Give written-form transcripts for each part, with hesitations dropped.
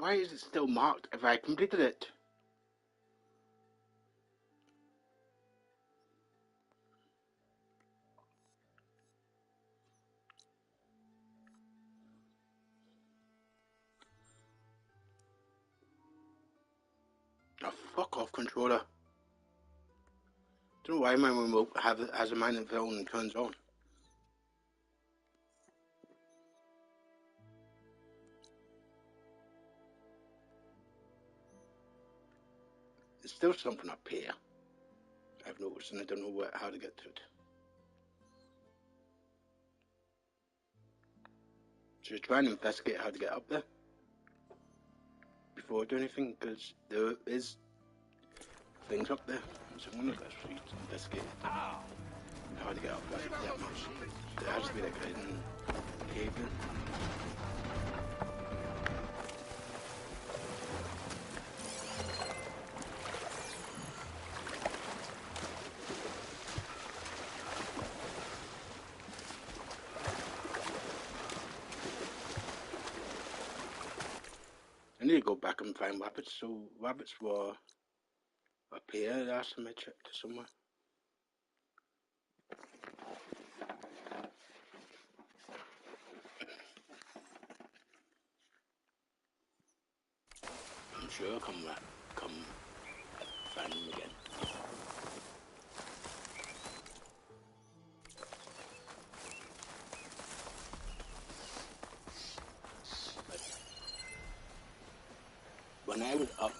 Why is it still marked if I completed it? Oh, fuck off, controller. Don't know why my remote has a mind of its own and turns on. There's still something up here I've noticed, and I don't know how to get to it. Should I try and investigate how to get up there before I do anything? Because there is things up there, so I'm gonna actually investigate how to get up that much. There has to be like a hidden cave in. I need to go back and find rabbits. So rabbits were up here. Last time I checked somewhere. I'm sure I'll come find them again. But when I was up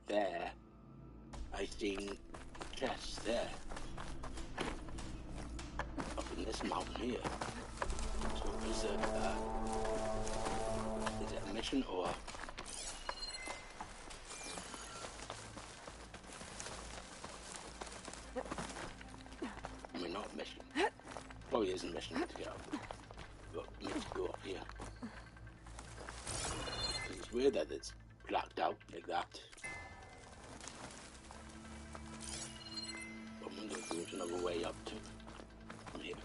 there, I seen chests there, up in this mountain here. So is it a mission or? I mean, not a mission. Probably is a mission to get up, but we need to go up here. It's weird that it's blacked out like that. I wonder if there's another way up to from here.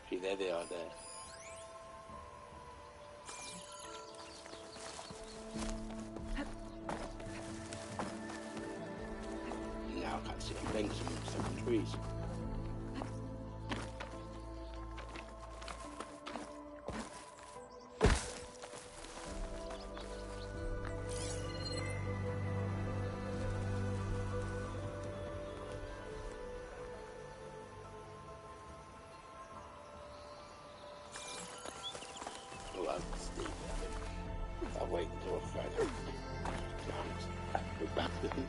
See, there they are there. Now I can't see a thing, some trees. I'll wait until I find out. We're back with him.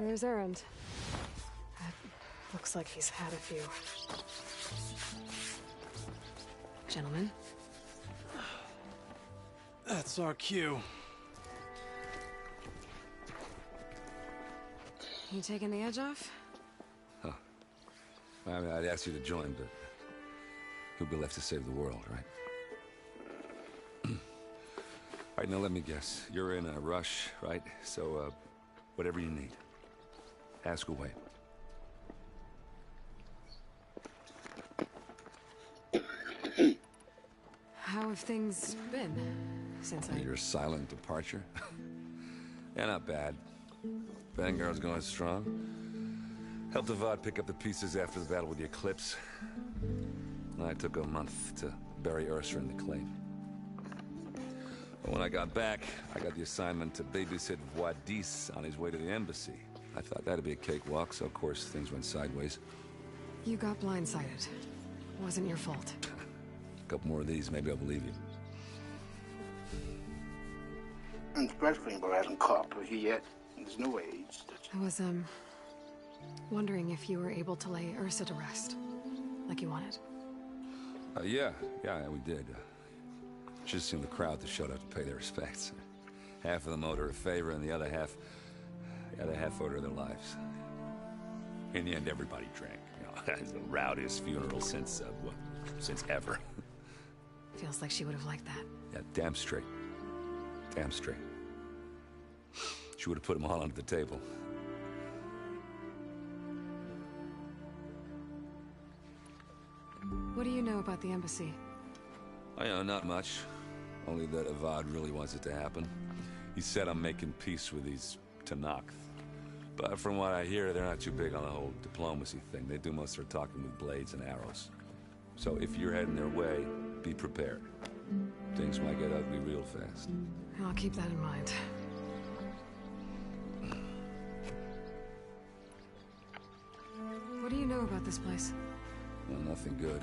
There's Erend. Looks like he's had a few. Gentlemen? That's our cue. You taking the edge off? Huh. I mean, I'd ask you to join, but who'd be left to save the world, right? All right, now let me guess. You're in a rush, right? So, whatever you need. Ask away. How have things been since Your silent departure? Yeah, not bad. Vanguard's going strong. Helped Avad pick up the pieces after the battle with the Eclipse. I took a month to bury Ursa in the claim. But when I got back, I got the assignment to babysit Wadis on his way to the embassy. I thought that'd be a cakewalk, so of course things went sideways. You got blindsided. Wasn't your fault. A couple more of these, maybe I'll believe you. And Spreadfinger hasn't caught up with you yet. There's no way he's... I was, wondering if you were able to lay Ursa to rest, like you wanted. Yeah, we did. Just seemed the crowd that showed up to pay their respects. Half of them owed her a favor, and the other half owed her their lives. In the end, everybody drank. You know, it's the rowdiest funeral since ever. Feels like she would have liked that. Yeah, damn straight. Damn straight. She would have put them all under the table. What do you know about the embassy? I know, not much. Only that Avad really wants it to happen. He said I'm making peace with these Tenakth. But from what I hear, they're not too big on the whole diplomacy thing. They do most of their talking with blades and arrows. So if you're heading their way, be prepared. Things might get ugly real fast. I'll keep that in mind. What do you know about this place? Well, nothing good.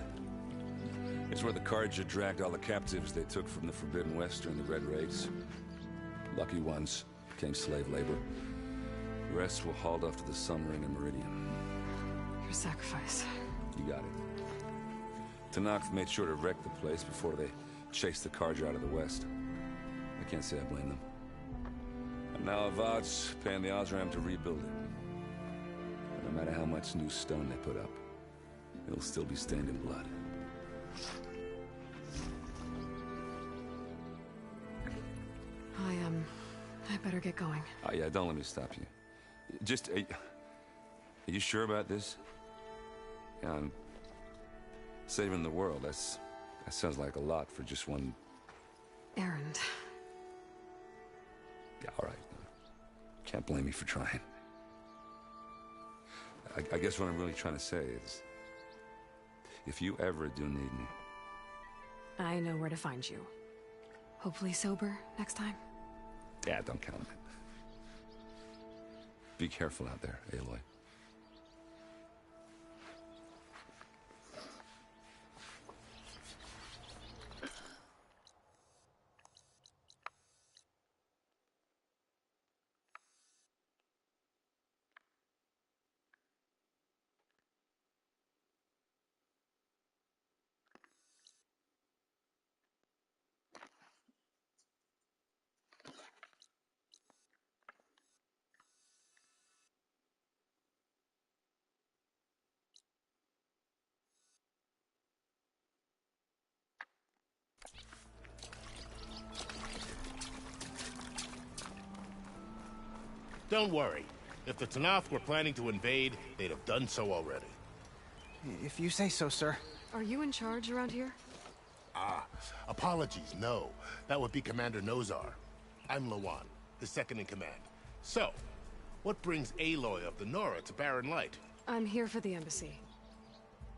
It's where the Carja dragged all the captives they took from the Forbidden West during the Red Raids. Lucky ones became slave labor. The rest were hauled off to the Sun Ring and Meridian. Your sacrifice. You got it. Tenakth made sure to wreck the place before they chased the Carja out of the West. I can't say I blame them. And now Avad's paying the Osram to rebuild it. And no matter how much new stone they put up, it'll still be stained in blood. I better get going. Oh, yeah, don't let me stop you. Just, are you sure about this? Yeah, I'm saving the world. That sounds like a lot for just one... Erend. Yeah, all right. Can't blame me for trying. I guess what I'm really trying to say is, if you ever do need me... I know where to find you. Hopefully sober next time. Yeah, don't count on it. Be careful out there, Aloy. Don't worry. If the Tenakth were planning to invade, they'd have done so already. If you say so, sir. Are you in charge around here? Apologies, no. That would be Commander Nozar. I'm Lawan, the second in command. So, what brings Aloy of the Nora to Barren Light? I'm here for the embassy.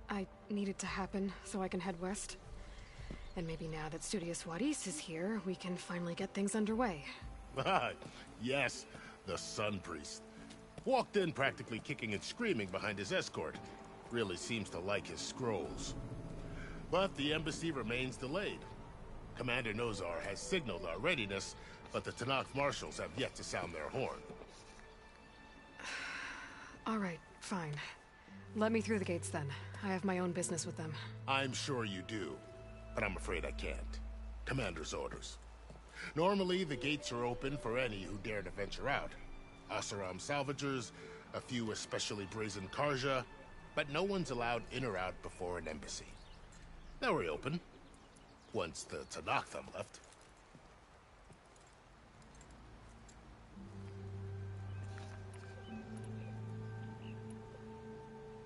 I need it to happen so I can head west. And maybe now that Studious Wadis is here, we can finally get things underway. Yes, the Sun Priest. Walked in practically kicking and screaming behind his escort. Really seems to like his scrolls. But the embassy remains delayed. Commander Nozar has signaled our readiness, but the Tenakth marshals have yet to sound their horn. All right, fine. Let me through the gates then. I have my own business with them. I'm sure you do, but I'm afraid I can't. Commander's orders. Normally, the gates are open for any who dare to venture out. Oseram salvagers, a few especially brazen Karja, but no one's allowed in or out before an embassy. They'll reopen, once the Tenakthum left.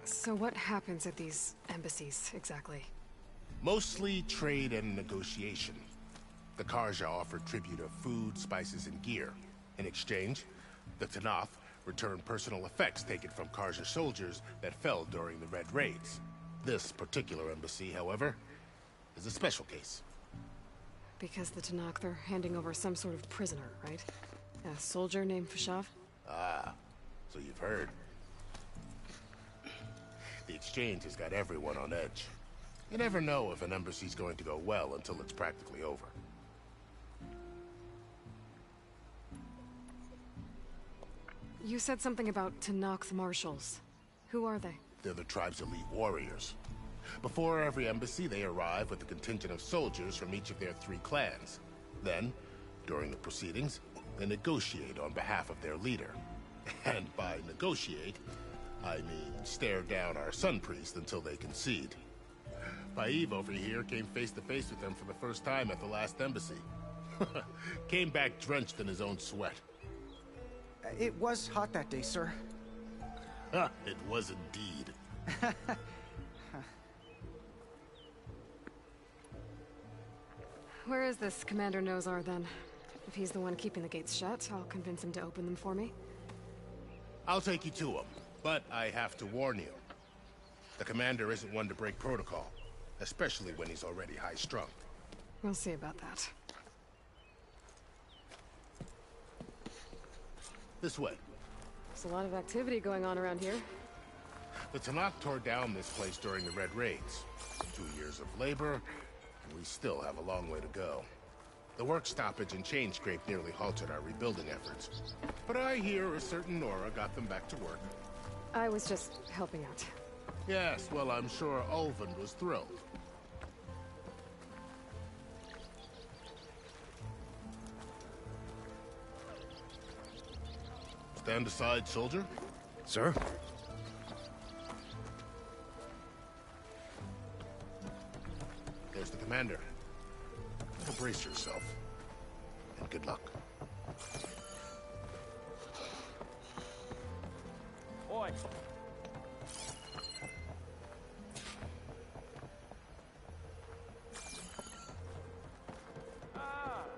So what happens at these embassies, exactly? Mostly trade and negotiation. The Karja offer tribute of food, spices, and gear. In exchange, the Tenakth return personal effects taken from Karja soldiers that fell during the Red Raids. This particular embassy, however, is a special case. Because the Tenakth are handing over some sort of prisoner, right? A soldier named Fashav? Ah, so you've heard. The exchange has got everyone on edge. You never know if an embassy's going to go well until it's practically over. You said something about Tenakth marshals. Who are they? They're the tribe's elite warriors. Before every embassy, they arrive with a contingent of soldiers from each of their 3 clans. Then, during the proceedings, they negotiate on behalf of their leader. And by negotiate, I mean stare down our Sun Priest until they concede. Baib over here came face to face with them for the first time at the last embassy. Came back drenched in his own sweat. It was hot that day, sir. It was indeed. Where is this Commander Nozar, then? If he's the one keeping the gates shut, I'll convince him to open them for me. I'll take you to him, but I have to warn you. The commander isn't one to break protocol, especially when he's already high-strung. We'll see about that. This way. There's a lot of activity going on around here. The Tenakth tore down this place during the Red Raids. 2 years of labor, and we still have a long way to go. The work stoppage and chain scrape nearly halted our rebuilding efforts. But I hear a certain Nora got them back to work. I was just helping out. Yes, well, I'm sure Ulvund was thrilled. Stand aside, soldier. Sir? There's the commander. Now brace yourself. And good luck. Oi!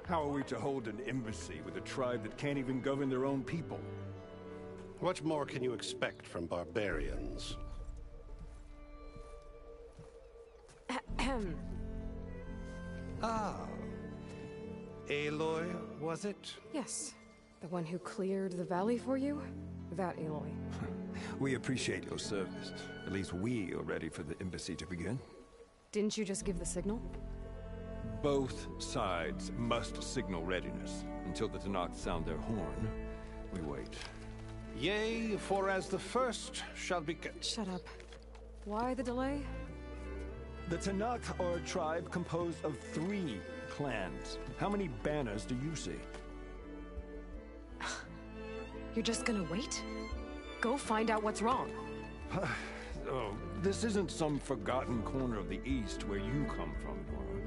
How are we to hold an embassy with a tribe that can't even govern their own people? What more can you expect from barbarians? Aloy, was it? Yes. The one who cleared the valley for you? That Aloy. We appreciate your service. At least we are ready for the embassy to begin. Didn't you just give the signal? Both sides must signal readiness. Until the Tenakth sound their horn, we wait. Yea, for as the first shall be... Shut up. Why the delay? The Tenakth are a tribe composed of 3 clans. How many banners do you see? You're just gonna wait? Go find out what's wrong. Oh, this isn't some forgotten corner of the East where you come from, Nora.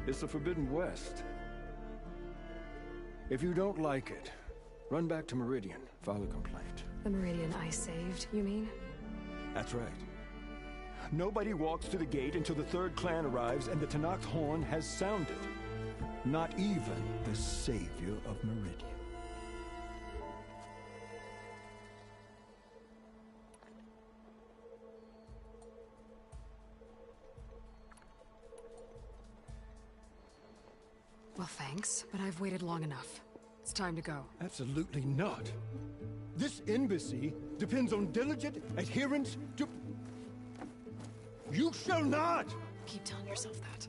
It's the Forbidden West. If you don't like it, run back to Meridian, file a complaint. The Meridian I saved, you mean? That's right. Nobody walks to the gate until the 3rd clan arrives and the Tenakth horn has sounded. Not even the savior of Meridian. Well, thanks, but I've waited long enough. It's time to go. Absolutely not. This embassy depends on diligent adherence to... You shall not! Keep telling yourself that.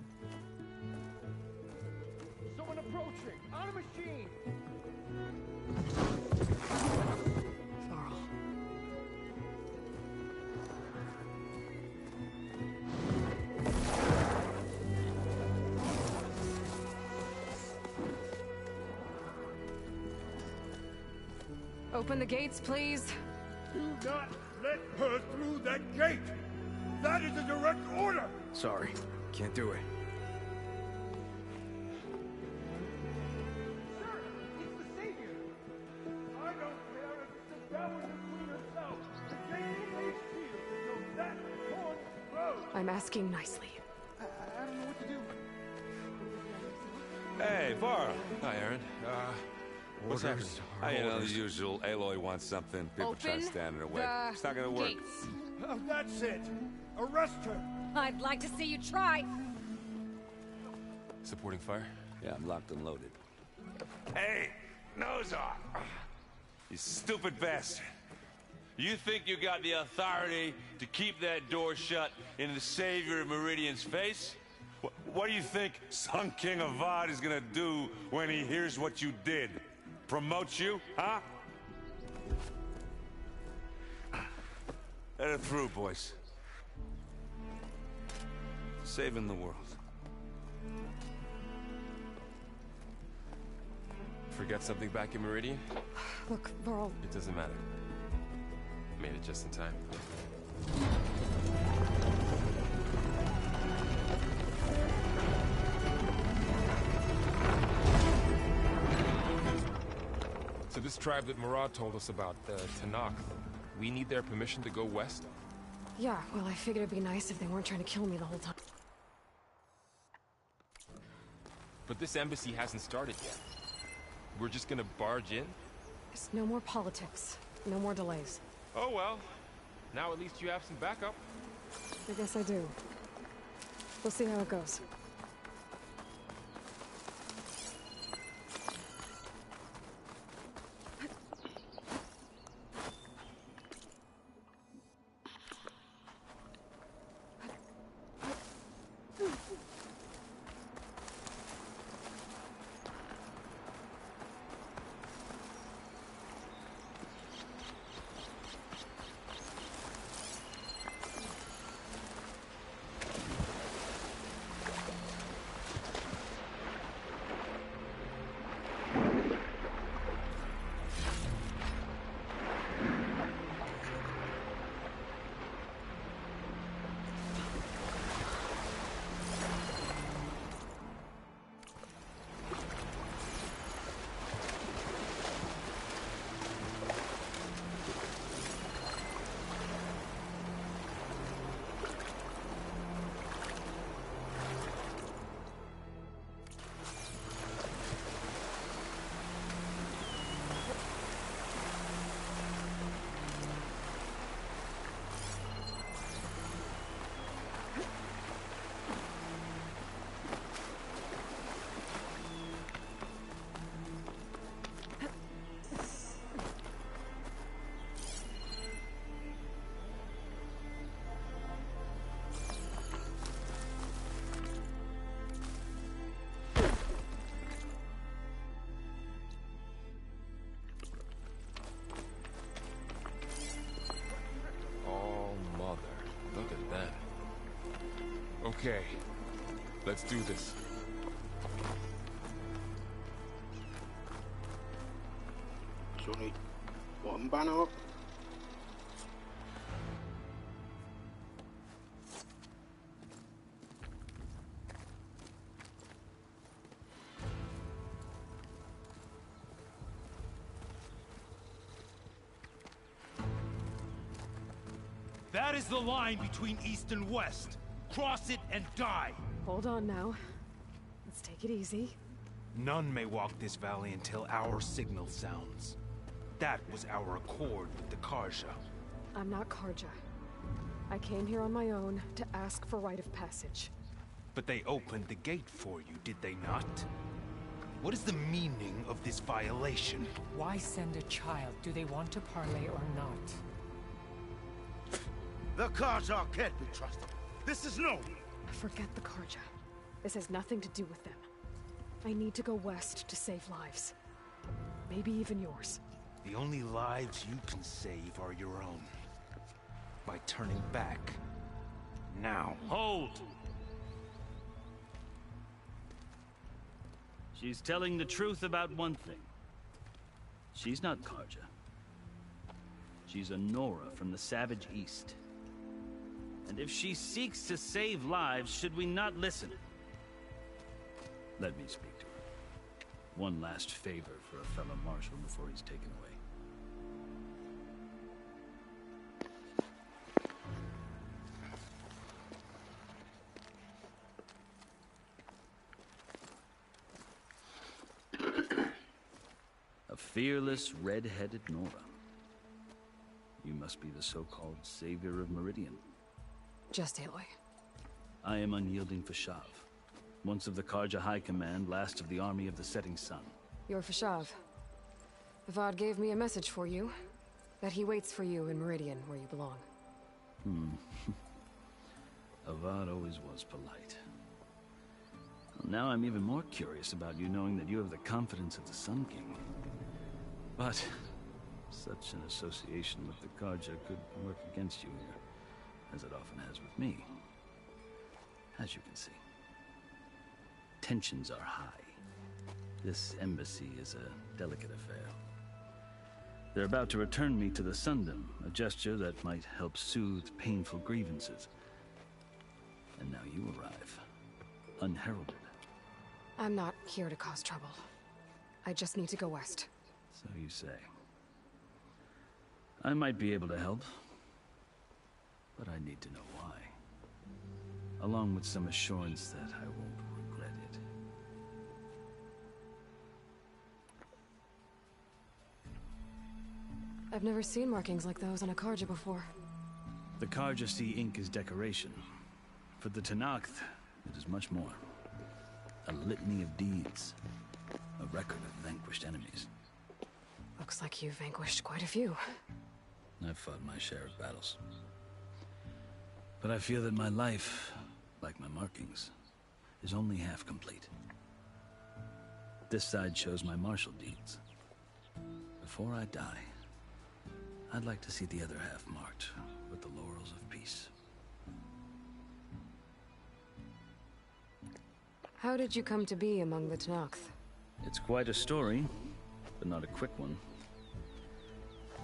Someone approaching! On a machine! Varl. Open the gates, please. Do not let her through that gate! That is a direct order! Sorry, can't do it. Sir, it's the Savior! I don't care if it's the devil between herself. The gate is sealed until that horn blows! I'm asking nicely. I don't know what to do. Hey, Varl. Hi, Aaron. What's happening? You know, the usual. Aloy wants something. People try to stand in her way. It's not gonna work. Gates. That's it! Arrest her! I'd like to see you try. Supporting fire? Yeah, I'm locked and loaded. Hey, nose off! You stupid bastard. You think you got the authority to keep that door shut in the Savior of Meridian's face? What do you think Sun King Avad is gonna do when he hears what you did? Promote you, huh? Let it through, boys. Saving the world. Forgot something back in Meridian? Look, Varl. It doesn't matter. Made it just in time. So this tribe that Murad told us about, the Tanakh, we need their permission to go west? Yeah, well, I figured it'd be nice if they weren't trying to kill me the whole time. But this embassy hasn't started yet. We're just gonna barge in? There's no more politics. No more delays. Oh well. Now at least you have some backup. I guess I do. We'll see how it goes. Okay, let's do this. Sorry, bottom banner up. That is the line between East and West. Cross it and die! Hold on now. Let's take it easy. None may walk this valley until our signal sounds. That was our accord with the Karja. I'm not Karja. I came here on my own to ask for rite of passage. But they opened the gate for you, did they not? What is the meaning of this violation? Why send a child? Do they want to parley or not? The Karja can't be trusted. This is no... Forget the Karja. This has nothing to do with them. I need to go west to save lives. Maybe even yours. The only lives you can save are your own. By turning back. Now. Hold! She's telling the truth about one thing. She's not Karja. She's a Nora from the Savage East. And if she seeks to save lives, should we not listen? Let me speak to her. One last favor for a fellow marshal before he's taken away. A fearless, red-headed Nora. You must be the so-called savior of Meridian. Just Aloy. I am Unyielding Fashav, once of the Karja High Command, last of the army of the Setting Sun. You're Fashav. Avad gave me a message for you. That he waits for you in Meridian, where you belong. Avad always was polite. Well, now I'm even more curious about you knowing that you have the confidence of the Sun King. But such an association with the Karja could work against you here, as it often has with me. As you can see, tensions are high. This embassy is a delicate affair. They're about to return me to the Sundom, a gesture that might help soothe painful grievances. And now you arrive, unheralded. I'm not here to cause trouble. I just need to go west. So you say. I might be able to help, but I need to know why. Along with some assurance that I won't regret it. I've never seen markings like those on a Karja before. The Karja see ink as decoration. For the Tenakth, it is much more. A litany of deeds. A record of vanquished enemies. Looks like you've vanquished quite a few. I've fought my share of battles. But I feel that my life, like my markings, is only half complete. This side shows my martial deeds. Before I die, I'd like to see the other half marked with the laurels of peace. How did you come to be among the Tenakth? It's quite a story, but not a quick one.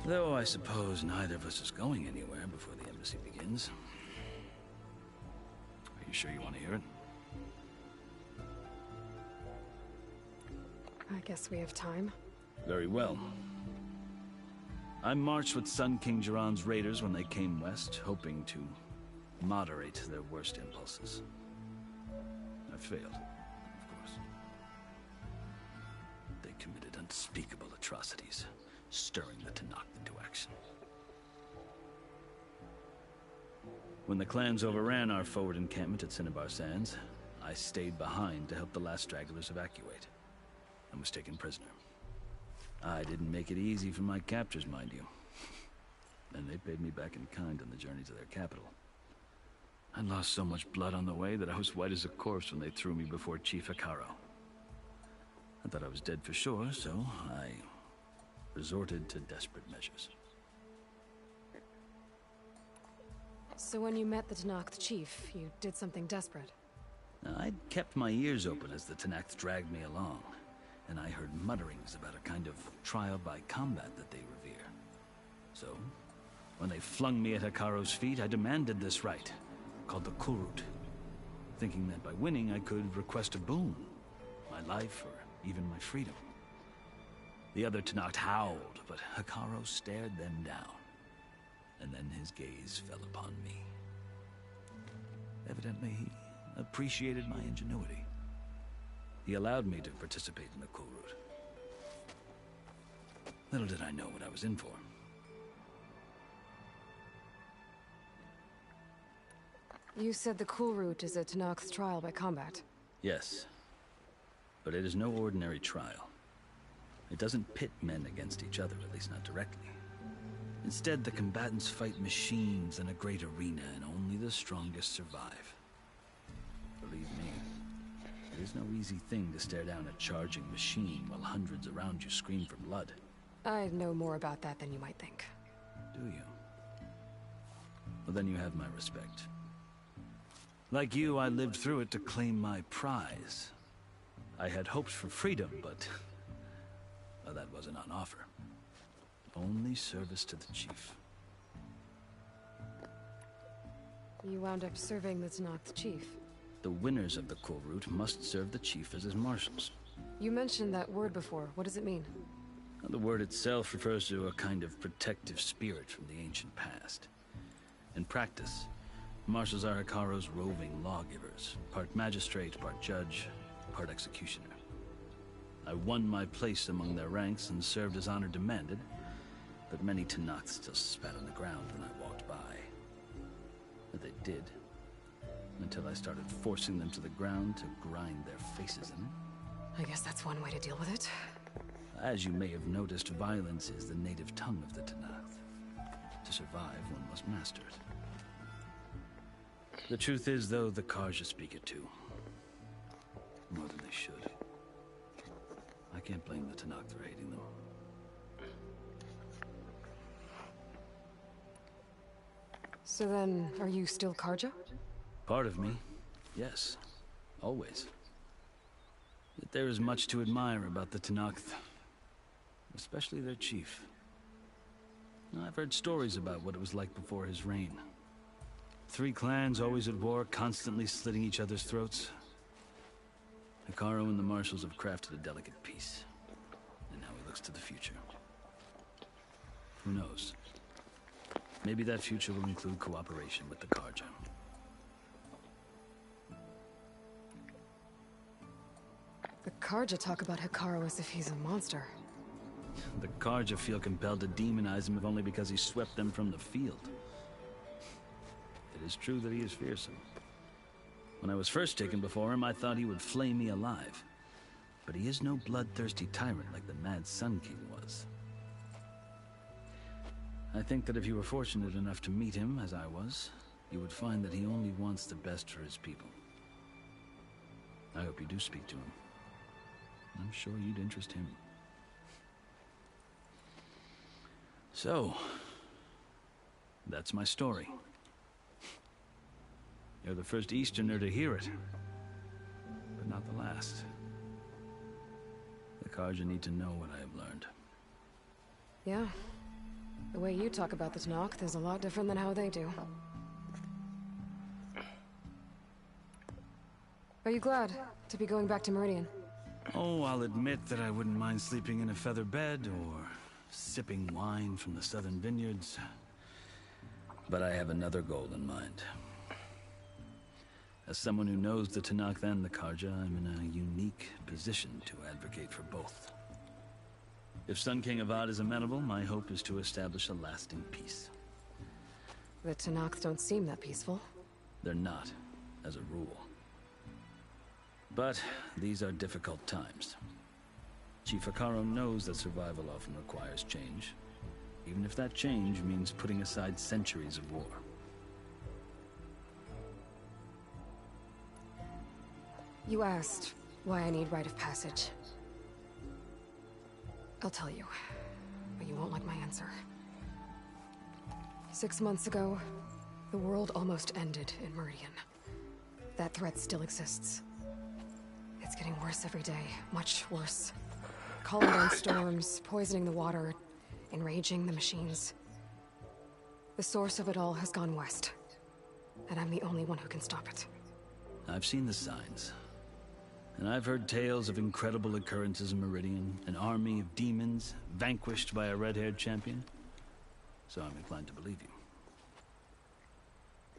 Though I suppose neither of us is going anywhere before the embassy begins. Are you sure you want to hear it? I guess we have time. Very well. I marched with Sun King Jiran's raiders when they came west, hoping to moderate their worst impulses. I failed, of course. They committed unspeakable atrocities, stirring the Tenakth into action. When the clans overran our forward encampment at Cinnabar Sands, I stayed behind to help the last stragglers evacuate, and was taken prisoner. I didn't make it easy for my captors, mind you. And they paid me back in kind on the journey to their capital. I lost so much blood on the way that I was white as a corpse when they threw me before Chief Hekarro. I thought I was dead for sure, so I resorted to desperate measures. So when you met the Tenakth chief, you did something desperate? Now, I'd kept my ears open as the Tenakth dragged me along, and I heard mutterings about a kind of trial by combat that they revere. So, when they flung me at Hekarro's feet, I demanded this right, called the Kulrut, thinking that by winning I could request a boon, my life or even my freedom. The other Tenakth howled, but Hekarro stared them down, and then his gaze fell upon me. Evidently, he appreciated my ingenuity. He allowed me to participate in the Kulrut. Little did I know what I was in for. You said the Kulrut is a Tenakth trial by combat. Yes, but it is no ordinary trial. It doesn't pit men against each other, at least not directly. Instead, the combatants fight machines in a great arena, and only the strongest survive. Believe me, it is no easy thing to stare down a charging machine while hundreds around you scream for blood. I know more about that than you might think. Do you? Well, then you have my respect. Like you, I lived through it to claim my prize. I had hoped for freedom, but well, that wasn't on offer. Only service to the chief. You wound up serving the Tenakth chief. The winners of the Kulrut must serve the chief as his marshals. You mentioned that word before. What does it mean? The word itself refers to a kind of protective spirit from the ancient past. In practice, marshals are Hekarro's roving lawgivers, part magistrate, part judge, part executioner. I won my place among their ranks and served as honor demanded, but many Tenakth still spat on the ground when I walked by. But they did, until I started forcing them to the ground to grind their faces in. I guess that's one way to deal with it. As you may have noticed, violence is the native tongue of the Tenakth. To survive, one must master it. The truth is, though, the Carja speak it too. More than they should. I can't blame the Tenakth for hating them. So then, are you still Carja? Part of me, yes. Always. Yet there is much to admire about the Tenakth. Especially their chief. I've heard stories about what it was like before his reign. 3 clans always at war, constantly slitting each other's throats. Hekarro and the marshals have crafted a delicate peace. And now he looks to the future. Who knows? Maybe that future will include cooperation with the Carja. The Carja talk about Hekarro as if he's a monster. The Carja feel compelled to demonize him if only because he swept them from the field. It is true that he is fearsome. When I was first taken before him, I thought he would flay me alive. But he is no bloodthirsty tyrant like the Mad Sun King was. I think that if you were fortunate enough to meet him, as I was, you would find that he only wants the best for his people. I hope you do speak to him. I'm sure you'd interest him. So, that's my story. You're the first Easterner to hear it, but not the last. The Carja need to know what I have learned. Yeah. The way you talk about the Tenakth is a lot different than how they do. Are you glad to be going back to Meridian? Oh, I'll admit that I wouldn't mind sleeping in a feather bed or sipping wine from the southern vineyards. But I have another goal in mind. As someone who knows the Tenakth and the Carja, I'm in a unique position to advocate for both. If Sun King Avad is amenable, my hope is to establish a lasting peace. The Tenakth don't seem that peaceful. They're not, as a rule. But these are difficult times. Chief Hekarro knows that survival often requires change, even if that change means putting aside centuries of war. You asked why I need rite of passage. I'll tell you, but you won't like my answer. 6 months ago, the world almost ended in Meridian. That threat still exists. It's getting worse every day, much worse. Calling down storms, poisoning the water, enraging the machines. The source of it all has gone west, and I'm the only one who can stop it. I've seen the signs. And I've heard tales of incredible occurrences in Meridian, an army of demons vanquished by a red-haired champion. So I'm inclined to believe you.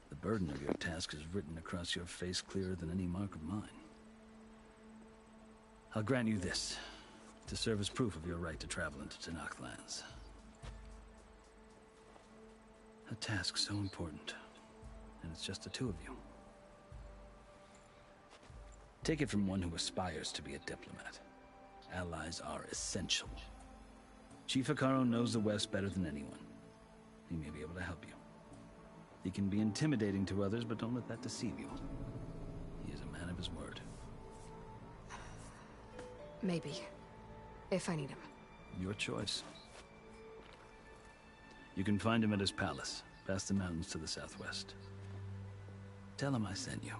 The burden of your task is written across your face clearer than any mark of mine. I'll grant you this, to serve as proof of your right to travel into Tenakth lands. A task so important, and it's just the two of you. Take it from one who aspires to be a diplomat. Allies are essential. Chief Hekarro knows the West better than anyone. He may be able to help you. He can be intimidating to others, but don't let that deceive you. He is a man of his word. Maybe. If I need him. Your choice. You can find him at his palace, past the mountains to the southwest. Tell him I sent you.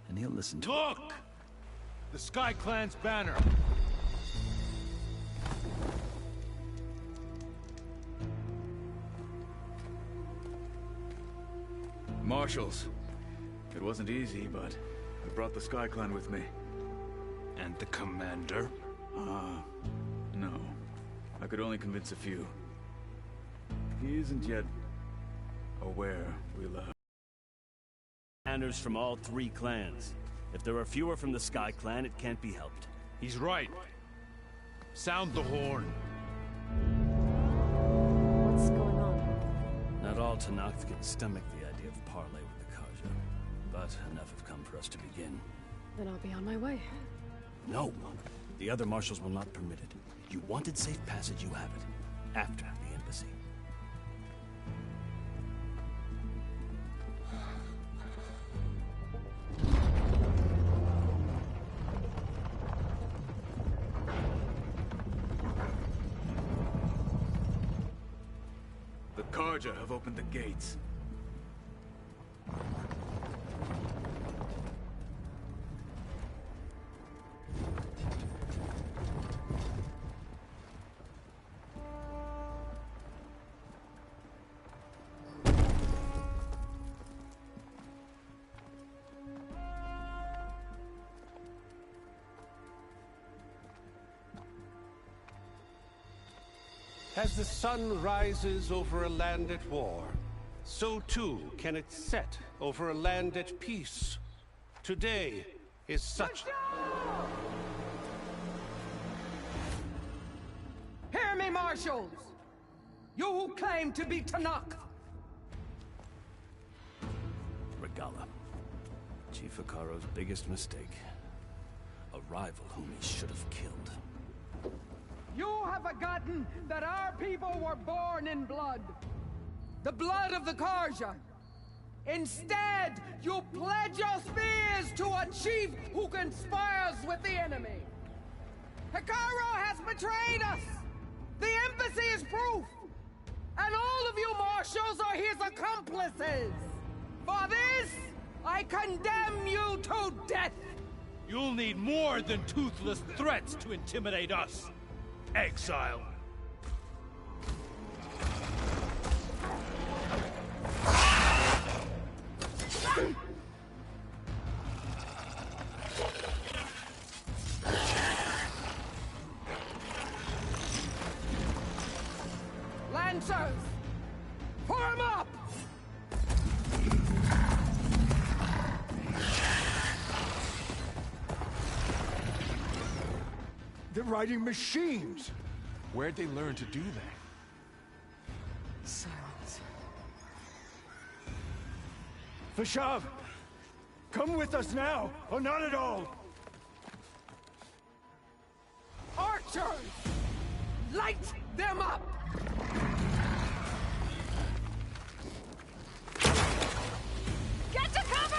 And he'll listen to Look! The Sky Clan's banner! Marshals. It wasn't easy, but I brought the Sky Clan with me. And the commander? No. I could only convince a few. He isn't yet aware we left. Commanders from all 3 clans. If there are fewer from the Sky Clan, it can't be helped. He's right. Sound the horn. What's going on? Not all Tenakth can stomach the idea of parley with the Carja, but enough have come for us to begin. Then I'll be on my way. No! The other marshals will not permit it. You wanted safe passage, you have it. After the embassy. The Carja have opened the gates. As the sun rises over a land at war, so too can it set over a land at peace. Today is such... Hear me, Marshals! You who claim to be Tenakth! Regalla. Chief Hekarro's biggest mistake. A rival whom he should have killed. You have forgotten that our people were born in blood. The blood of the Carja. Instead, you pledge your spears to a chief who conspires with the enemy. Hekarro has betrayed us! The embassy is proof! And all of you marshals are his accomplices! For this, I condemn you to death! You'll need more than toothless threats to intimidate us. Exile. Lancers! Form up! They're riding machines! Where'd they learn to do that? Silence. Vashav! Come with us now, or not at all! Archers! Light them up! Get to cover!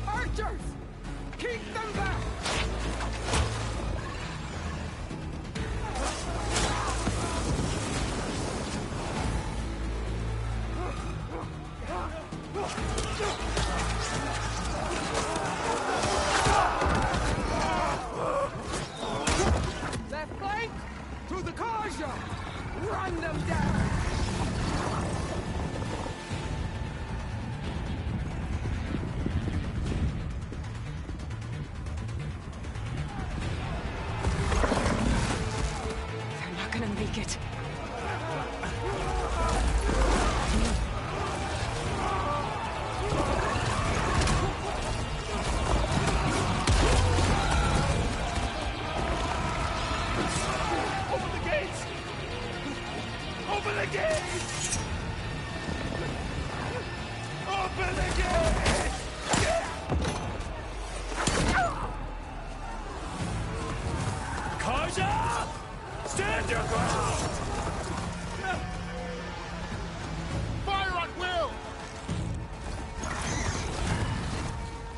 Archers! Keep them back! Left flank! To the Carja! Run them down! They're not gonna make it. Open the gates! Open the gates! Open the gates! Carja! Stand your ground! Fire at will!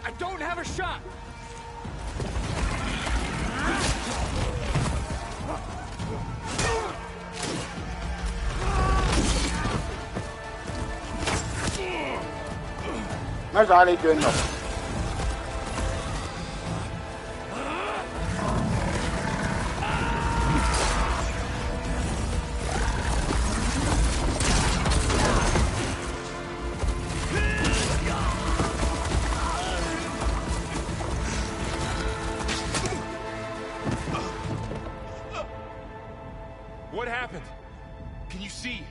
I don't have a shot! Where's Ali doing nothing? What happened? Can you see?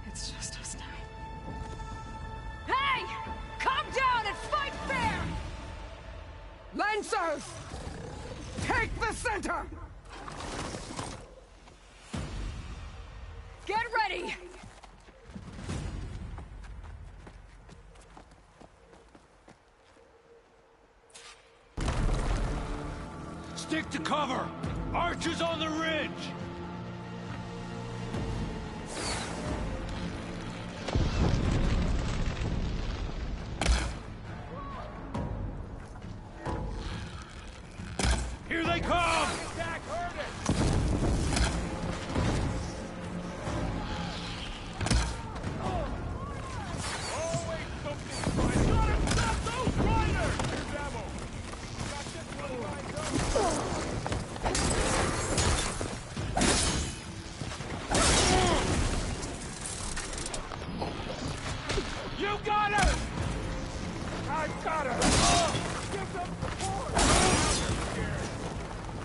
It's just us now. Hey! Calm down and fight fair! Lancers! Take the center! Get ready! Stick to cover! Archers on the ridge! Here they come! You got her! I've got her! Give them support!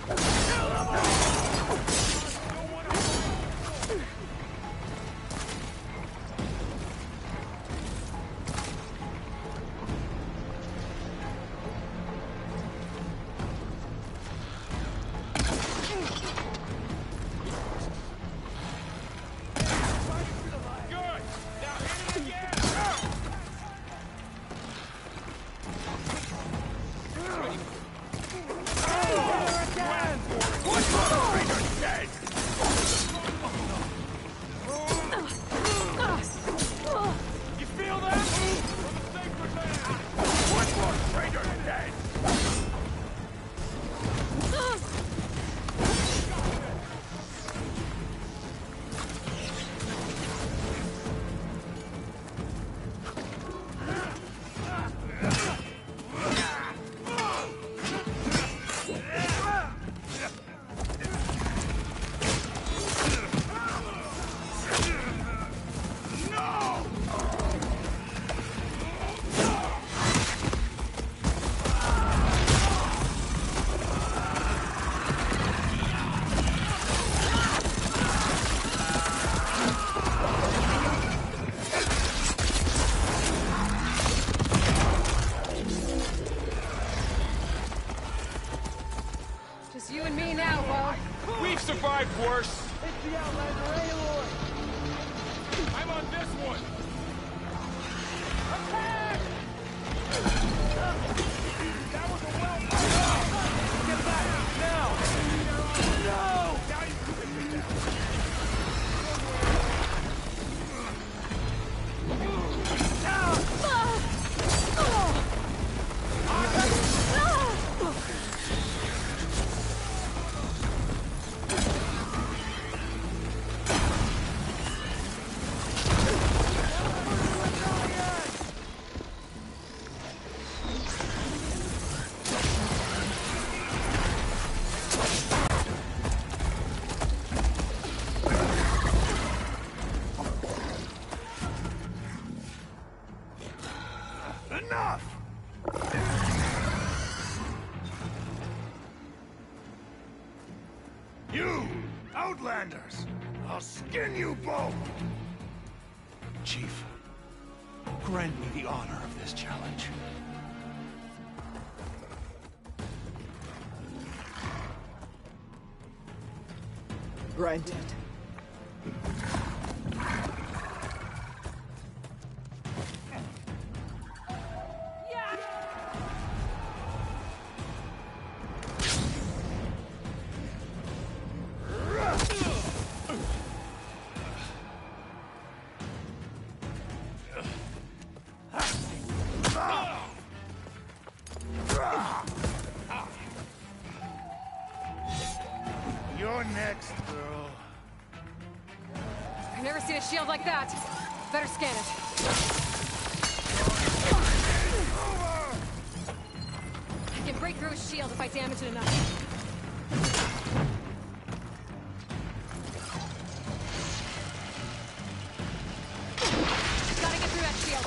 Kill them all! Good! Now hit it again! You feel that? From the sacred land! One more traitor dead! Just you and me now, Bo. We've survived worse. It's the Outlander Aloy! I'm on this one. Attack! That was a well... Get back! Now! No! Now you can get down. Enough! You, Outlanders! I'll skin you both! Chief, grant me the honor of this challenge. Granted. You're next, girl. I've never seen a shield like that. Better scan it. I damage it enough. Gotta get through that shield.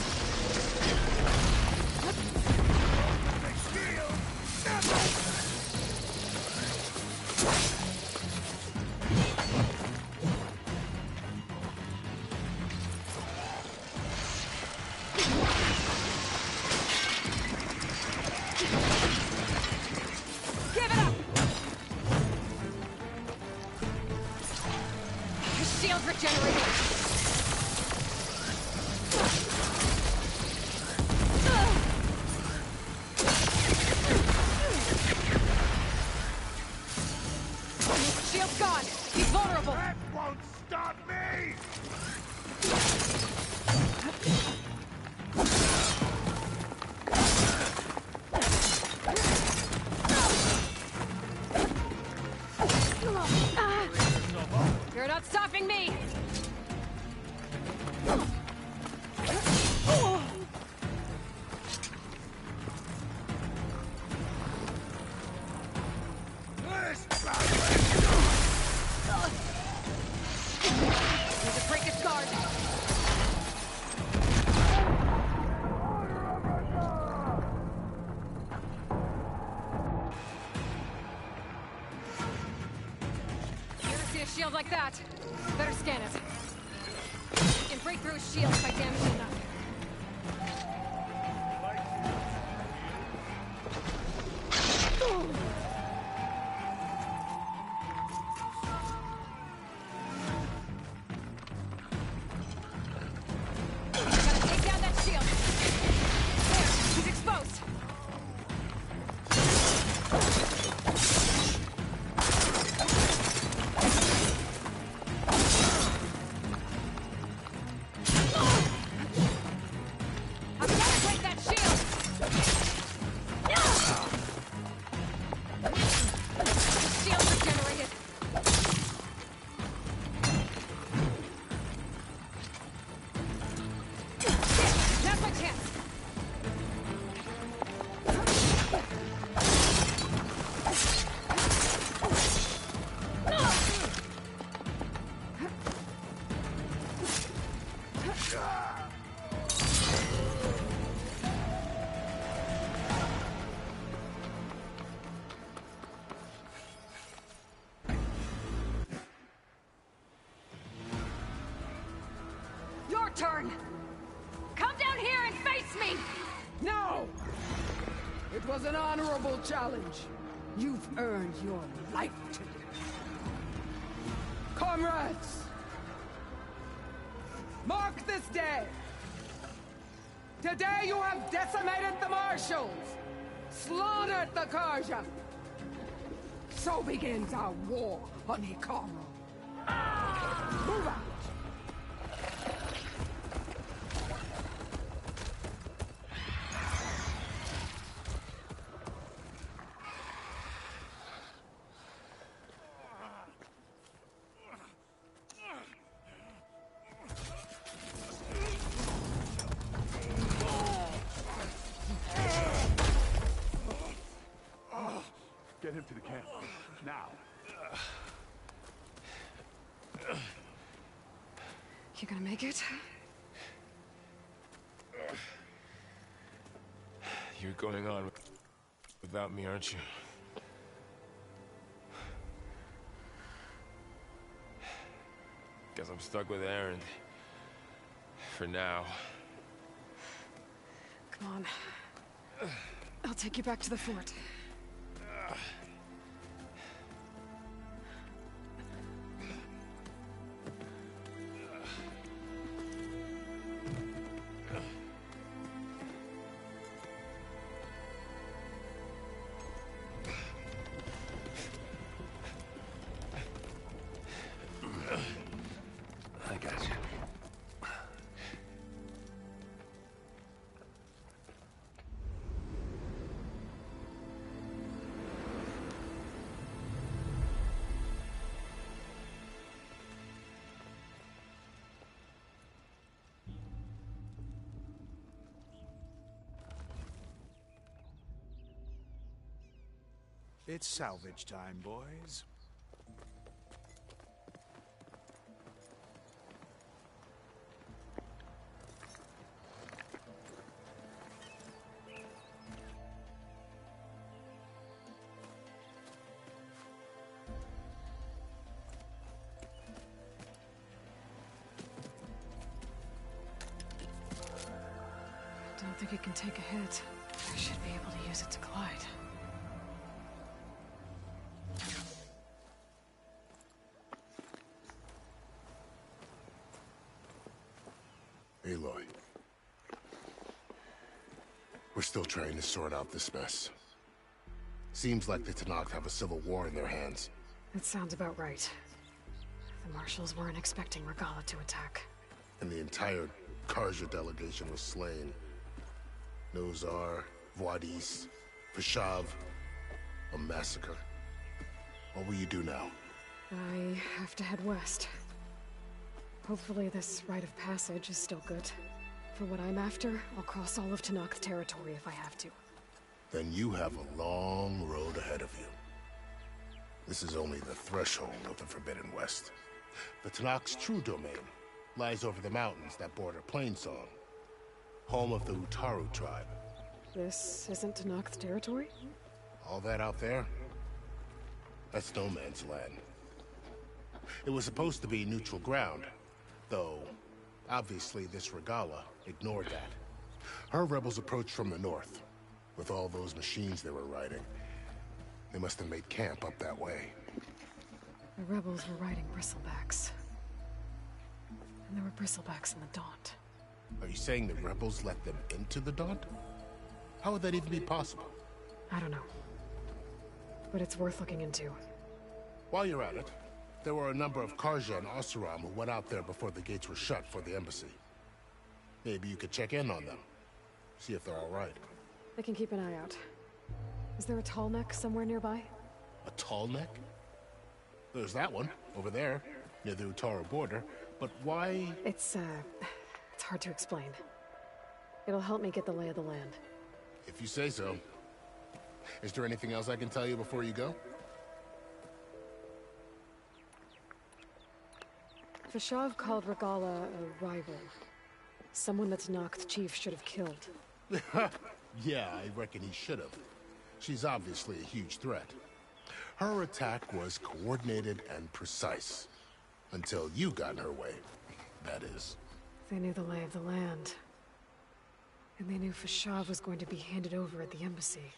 You're not stopping me! Need to break its guard. Shield like that. Better scan it. You can break through his shield if I damage it enough. Gotta take down that shield. There, he's exposed. Your turn! Come down here and face me! No! It was an honorable challenge. You've earned your life today. Comrades! Mark this day! Today you have decimated the Marshals! Slaughtered the Carja! So begins our war on Hikaru. Move out! Get him to the camp. Now. You gonna make it? You're going on without me, aren't you? Guess I'm stuck with Erend. For now. Come on. I'll take you back to the fort. I got you. It's salvage time, boys. I don't think it can take a hit. I should be able to use it to glide. Aloy. We're still trying to sort out this mess. Seems like the Tenakth have a civil war in their hands. That sounds about right. The Marshals weren't expecting Regalla to attack. And the entire Carja delegation was slain. Nozar, Vuadis, Vashav, a massacre. What will you do now? I have to head west. Hopefully this rite of passage is still good. For what I'm after, I'll cross all of Tenakth territory if I have to. Then you have a long road ahead of you. This is only the threshold of the Forbidden West. The Tenakth's true domain lies over the mountains that border Plainsong, home of the Utaru tribe. This isn't Tenakth territory? All that out there? That's no man's land. It was supposed to be neutral ground, though obviously this Regalla ignored that. Her rebels approached from the north. With all those machines they were riding, they must have made camp up that way. The rebels were riding bristlebacks. And there were bristlebacks in the Daunt. Are you saying the rebels let them into the Daunt? How would that even be possible? I don't know. But it's worth looking into. While you're at it, there were a number of Carja and Oseram who went out there before the gates were shut for the embassy. Maybe you could check in on them. See if they're all right. I can keep an eye out. Is there a tall neck somewhere nearby? A tall neck? There's that one, over there, near the Utaru border. But why? It's hard to explain. It'll help me get the lay of the land. If you say so. Is there anything else I can tell you before you go? Vashav called Regalla a rival. Someone that Tenakth chief should have killed. Yeah, I reckon he should have. She's obviously a huge threat. Her attack was coordinated and precise. Until you got in her way, that is. They knew the lay of the land. And they knew Vashav was going to be handed over at the embassy.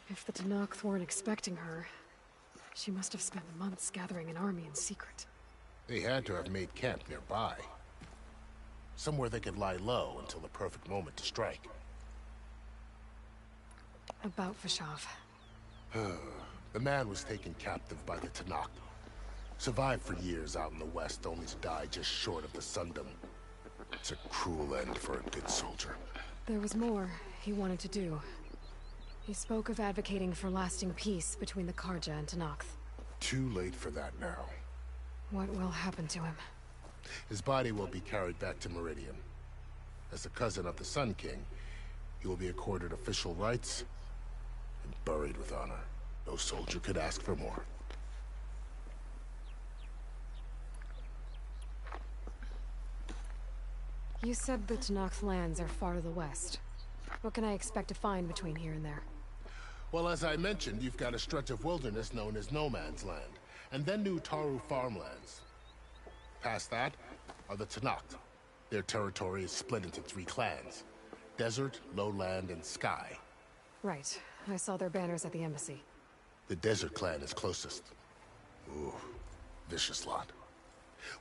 If the Tenakth weren't expecting her, she must have spent months gathering an army in secret. They had to have made camp nearby. Somewhere they could lie low until the perfect moment to strike. About Vashav. The man was taken captive by the Tenakth. Survived for years out in the west, only to die just short of the Sundom. It's a cruel end for a good soldier. There was more he wanted to do. He spoke of advocating for lasting peace between the Carja and Tenakth. Too late for that now. What will happen to him? His body will be carried back to Meridian. As a cousin of the Sun King, he will be accorded official rights and buried with honor. No soldier could ask for more. You said the Tenakth lands are far to the west. What can I expect to find between here and there? Well, as I mentioned, you've got a stretch of wilderness known as No Man's Land, and then New Taru farmlands. Past that are the Tenakth. Their territory is split into 3 clans: Desert, Lowland, and Sky. Right. I saw their banners at the embassy. The Desert clan is closest. Ooh, vicious lot.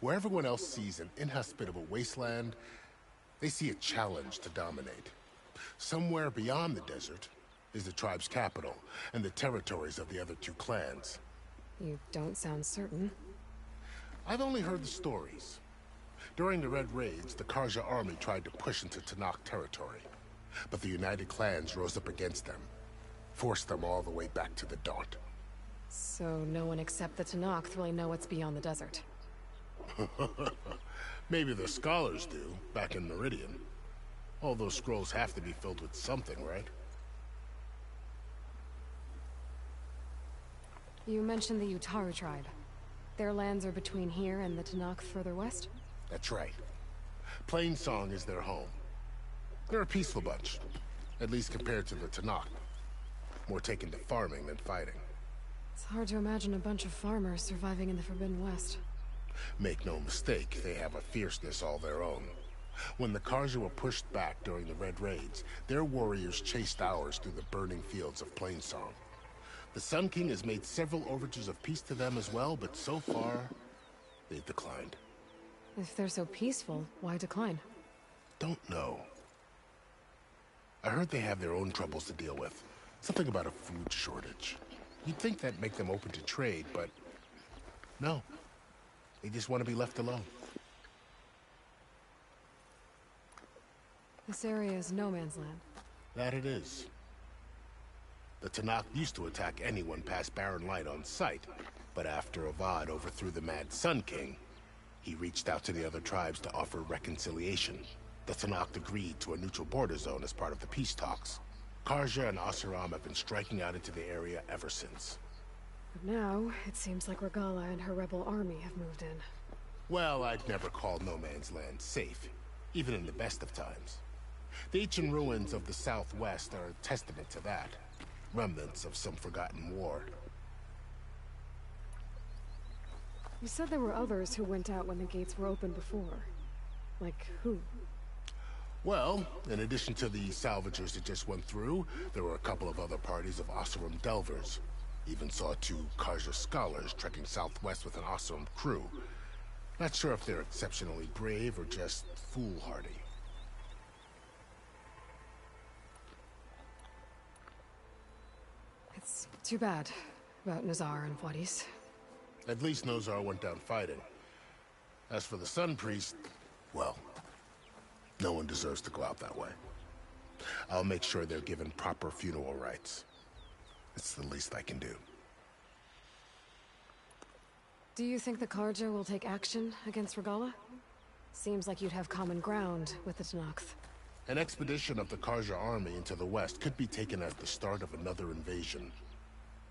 Where everyone else sees an inhospitable wasteland, they see a challenge to dominate. Somewhere beyond the desert is the tribe's capital and the territories of the other 2 clans. You don't sound certain. I've only heard the stories. During the Red Raids, the Carja army tried to push into Tenakth territory, but the United Clans rose up against them, forced them all the way back to the Daunt. So no one except the Tenakth really know what's beyond the desert. Maybe the scholars do, back in Meridian. All those scrolls have to be filled with something, right? You mentioned the Utaru tribe. Their lands are between here and the Tanakh further west? That's right. Plainsong is their home. They're a peaceful bunch, at least compared to the Tanakh. More taken to farming than fighting. It's hard to imagine a bunch of farmers surviving in the Forbidden West. Make no mistake, they have a fierceness all their own. When the Karja were pushed back during the Red Raids, their warriors chased ours through the burning fields of Plainsong. The Sun King has made several overtures of peace to them as well, but so far, they've declined. If they're so peaceful, why decline? Don't know. I heard they have their own troubles to deal with. Something about a food shortage. You'd think that'd make them open to trade, but no. They just want to be left alone. This area is no man's land. That it is. The Tanakh used to attack anyone past Barren Light on sight, but after Avad overthrew the Mad Sun King, he reached out to the other tribes to offer reconciliation. The Tanakh agreed to a neutral border zone as part of the peace talks. Karja and Oseram have been striking out into the area ever since. But now, it seems like Regalla and her rebel army have moved in. Well, I'd never call no man's land safe, even in the best of times. The ancient ruins of the Southwest are a testament to that. Remnants of some forgotten war. You said there were others who went out when the gates were open before. Like who? Well, in addition to the salvagers that just went through, there were a couple of other parties of Oseram delvers. Even saw 2 Karja scholars trekking southwest with an Oseram crew. Not sure if they're exceptionally brave or just foolhardy. It's too bad about Nazar and Wadis. At least Nozar went down fighting. As for the Sun Priest, well, no one deserves to go out that way. I'll make sure they're given proper funeral rites. It's the least I can do. Do you think the Karja will take action against Regalla? Seems like you'd have common ground with the Tenakth. An expedition of the Karja army into the west could be taken as the start of another invasion.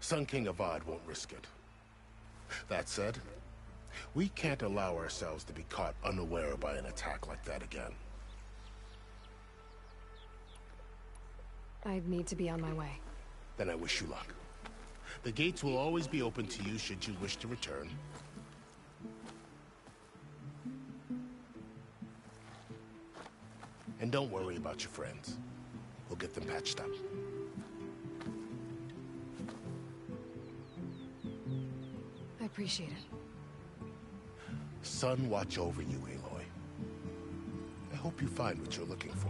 Sun King Avad won't risk it. That said, we can't allow ourselves to be caught unaware by an attack like that again. I'd need to be on my way. Then I wish you luck. The gates will always be open to you should you wish to return. And don't worry about your friends. We'll get them patched up. I appreciate it. Sun watch over you, Aloy. I hope you find what you're looking for.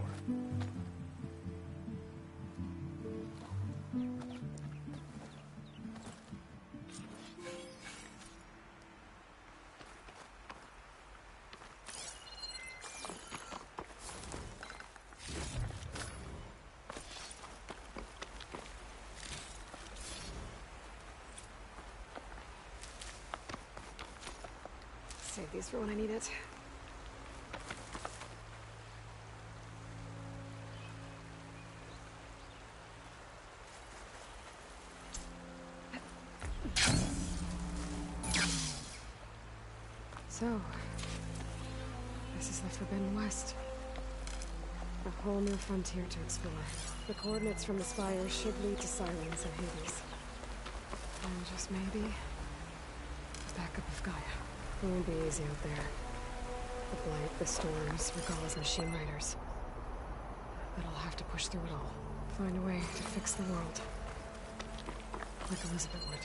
Save these for when I need it. So, this is the Forbidden West. A whole new frontier to explore. The coordinates from the spire should lead to Sirens and Hades. And just maybe, the backup of Gaia. It won't be easy out there. The blight, the storms, Regalla's machine riders. But I'll have to push through it all. Find a way to fix the world. Like Elizabeth would.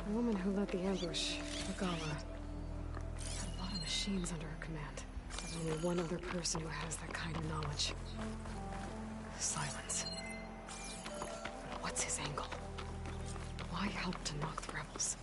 The woman who led the ambush, Regalla, had a lot of machines under her command. There's only one other person who has that kind of knowledge. Silence. What's his angle? Why help to knock the rebels?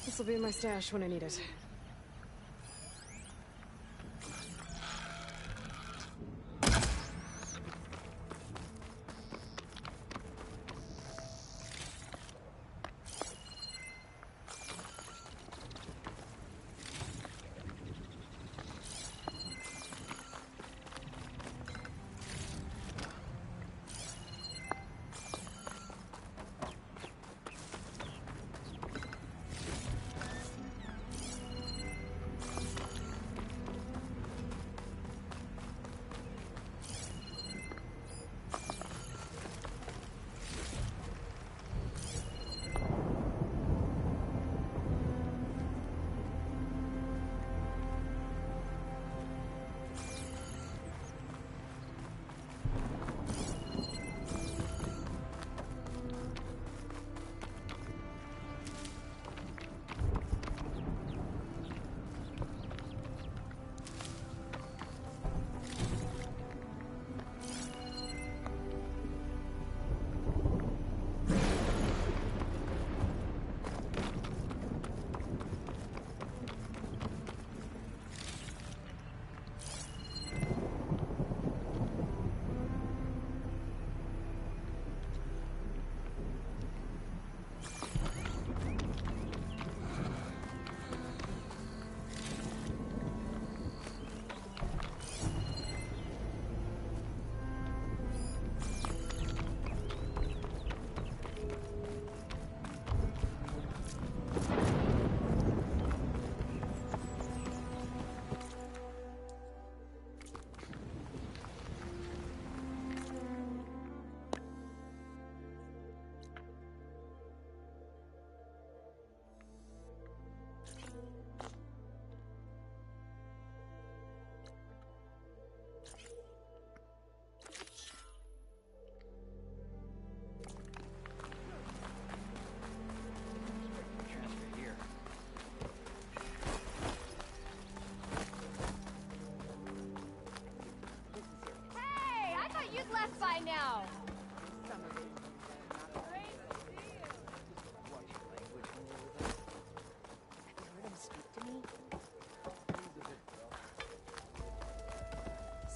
This'll be in my stash when I need it.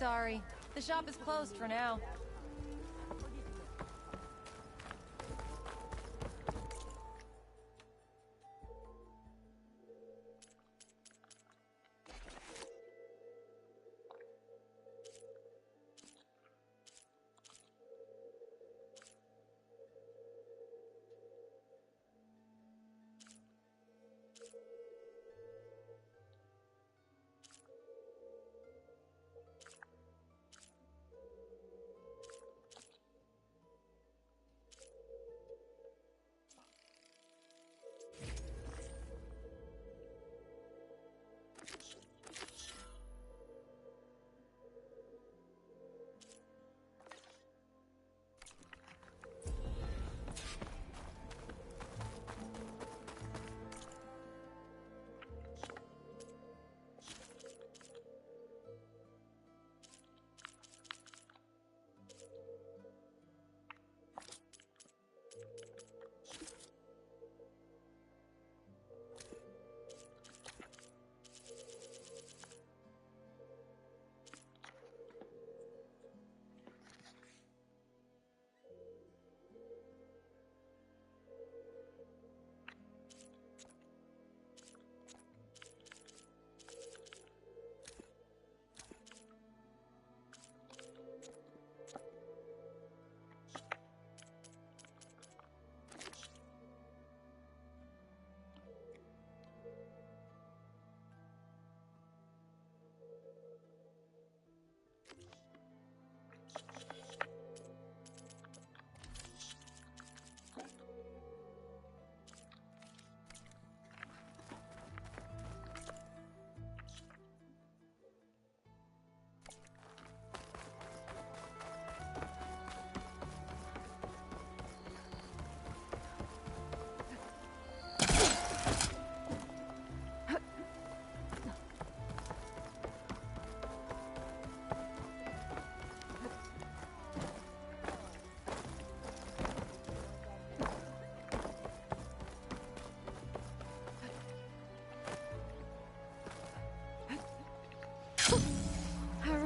sorry. The shop is closed for now.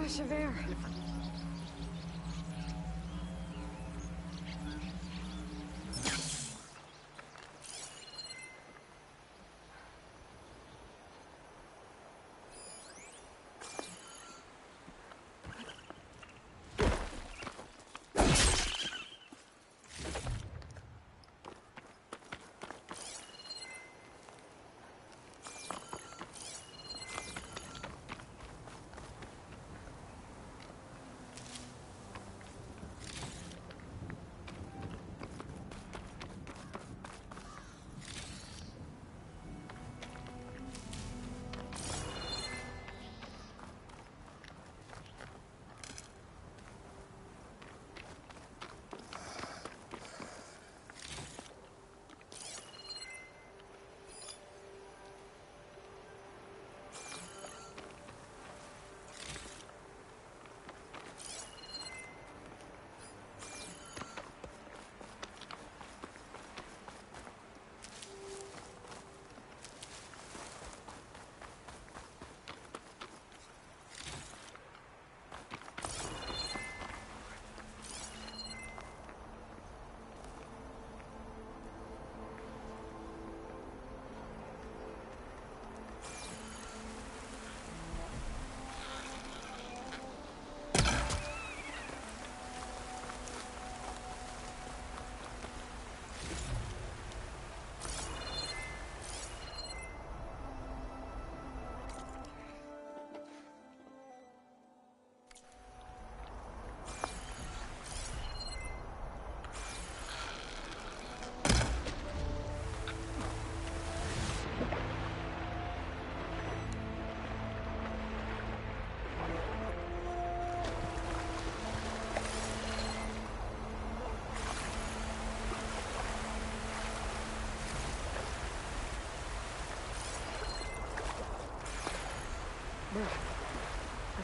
rush of air.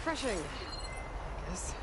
Refreshing, I guess.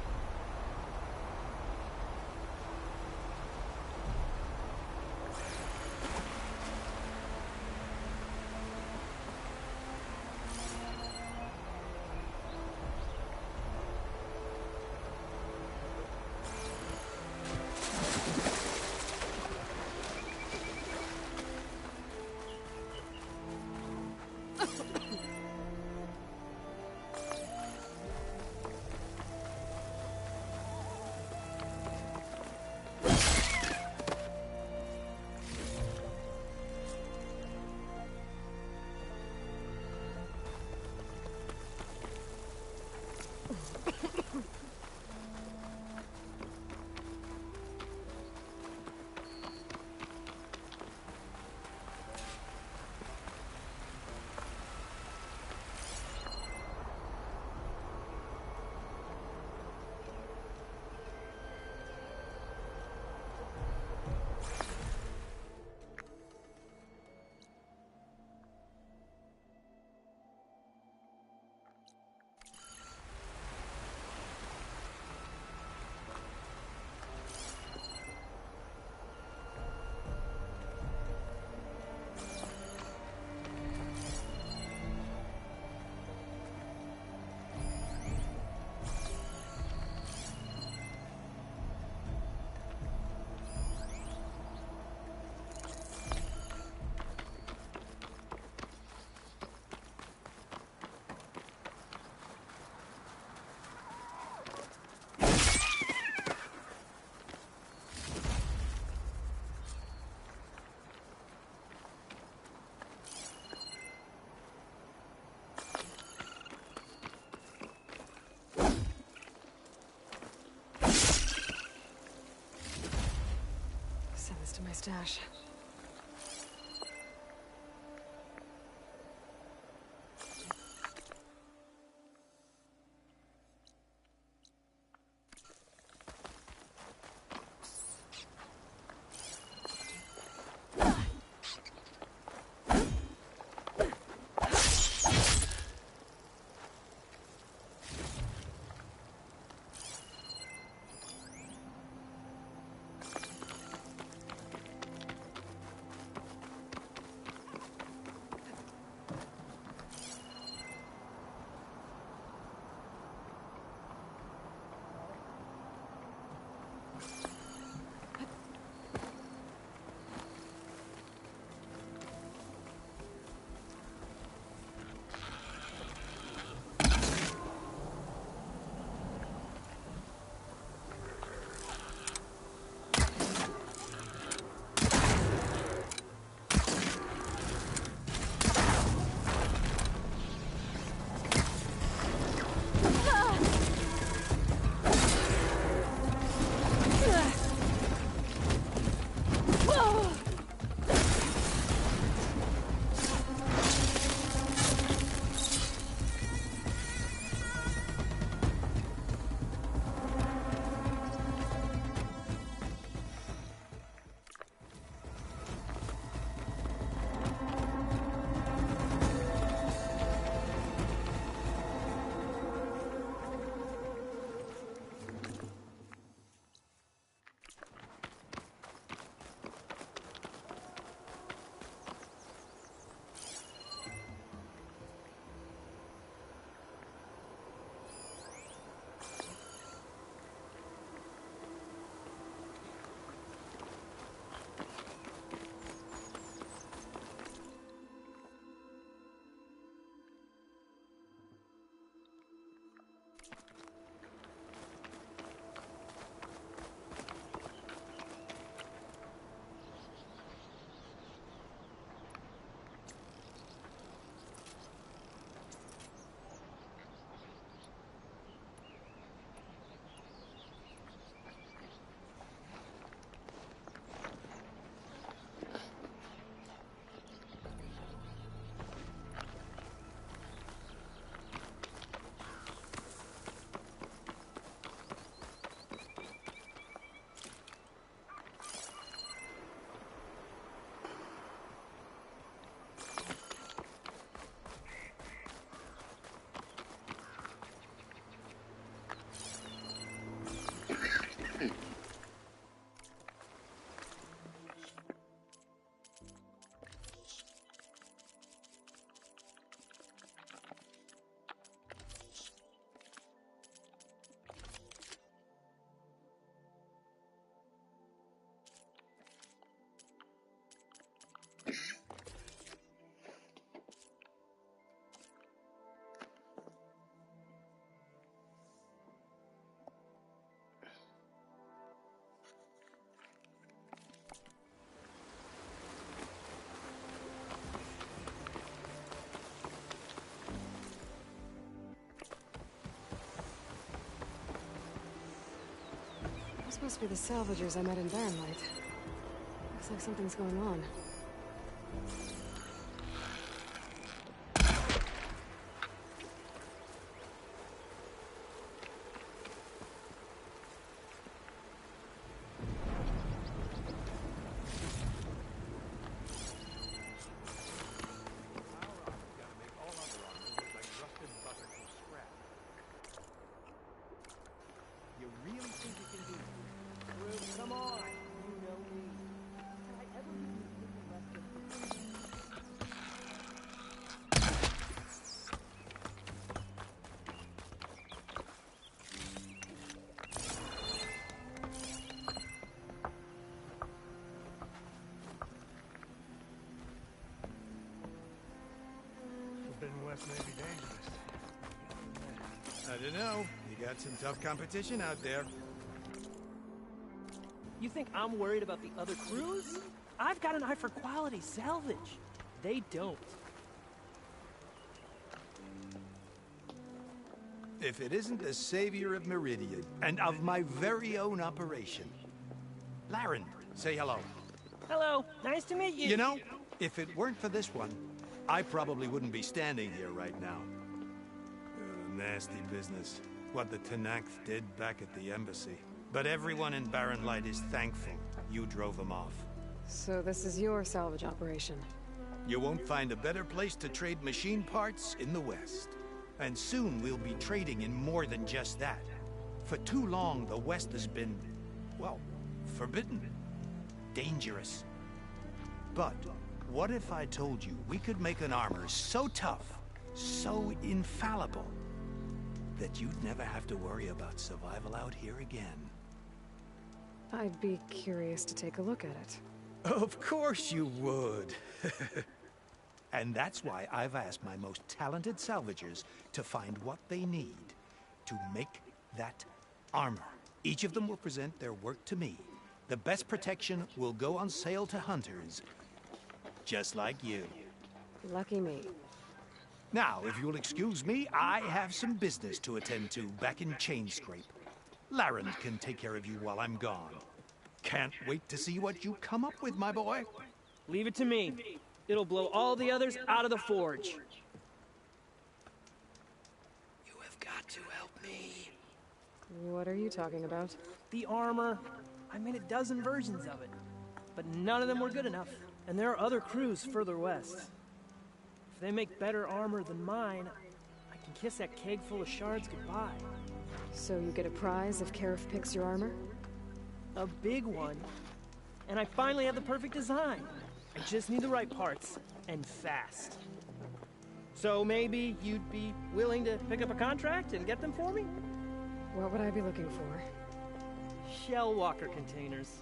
Send this to my stash. Must be the salvagers I met in Barrenlight. Looks like something's going on. Forbidden West may be dangerous. I don't know. You got some tough competition out there. You think I'm worried about the other crews? I've got an eye for quality salvage. They don't. If it isn't a savior of Meridian, and of my very own operation. Laren, say hello. Hello, nice to meet you. You know, if it weren't for this one, I probably wouldn't be standing here right now. Nasty business. What the Tenakth did back at the embassy. But everyone in Barrenlight is thankful you drove them off. So this is your salvage operation? You won't find a better place to trade machine parts in the West. And soon we'll be trading in more than just that. For too long, the West has been, well, forbidden. Dangerous. But what if I told you we could make an armor so tough, so infallible, that you'd never have to worry about survival out here again? I'd be curious to take a look at it. Of course you would. And that's why I've asked my most talented salvagers to find what they need to make that armor. Each of them will present their work to me. The best protection will go on sale to hunters, just like you. Lucky me. Now, if you'll excuse me, I have some business to attend to back in Chainscrape. Laren can take care of you while I'm gone. Can't wait to see what you come up with, my boy. Leave it to me. It'll blow all the others out of the forge. You have got to help me. What are you talking about? The armor. I made a dozen versions of it. But none of them were good enough. And there are other crews further west. If they make better armor than mine, I can kiss that keg full of shards goodbye. So you get a prize if Karif picks your armor? A big one. And I finally have the perfect design. I just need the right parts, and fast. So maybe you'd be willing to pick up a contract and get them for me? What would I be looking for? Shell walker containers.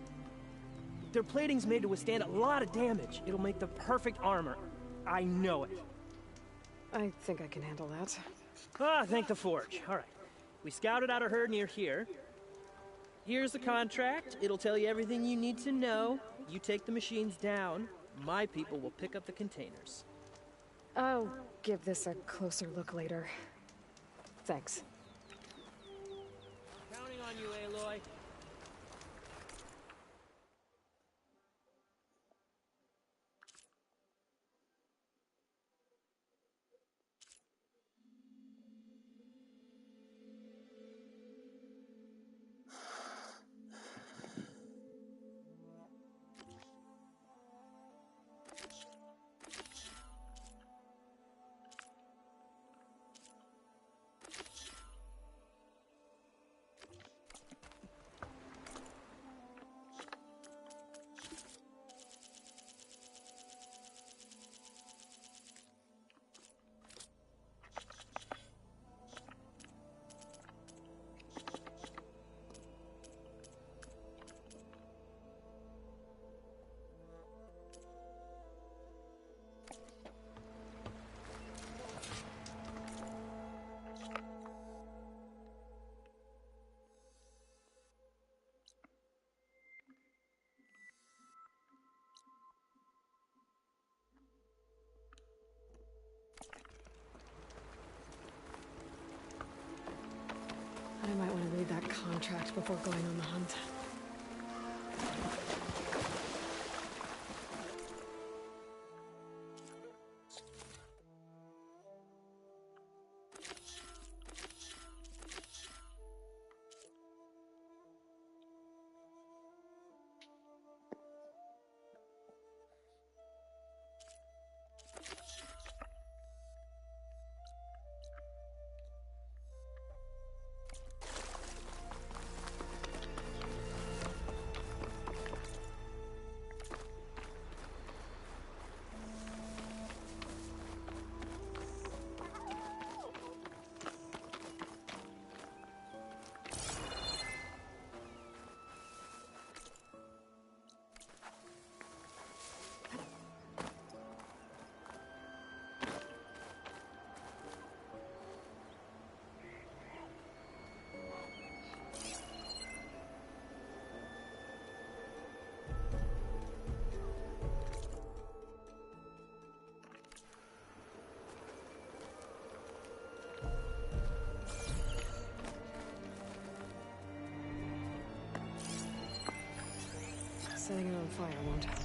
Their plating's made to withstand a lot of damage. It'll make the perfect armor. I know it. I think I can handle that. Ah, thank the forge. All right. We scouted out a herd near here. Here's the contract. It'll tell you everything you need to know. You take the machines down. My people will pick up the containers. I'll give this a closer look later. Thanks. Counting on you, Aloy. I might want to read that contract before going on the hunt. Setting it on fire won't help.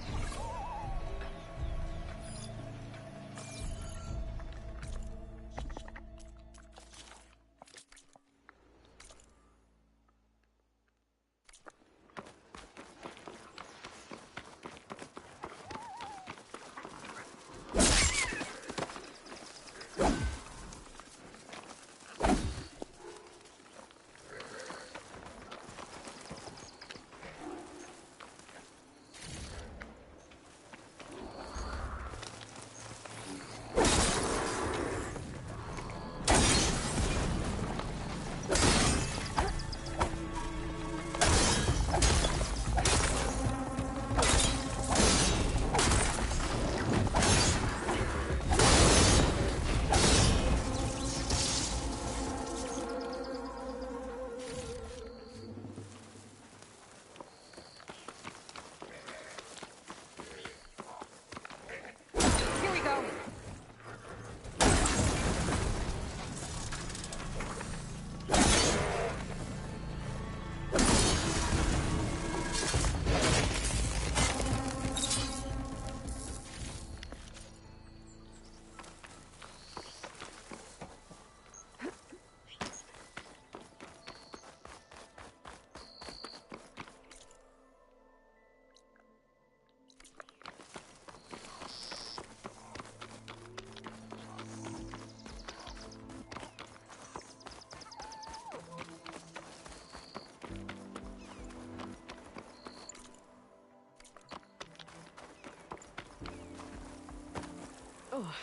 Oh.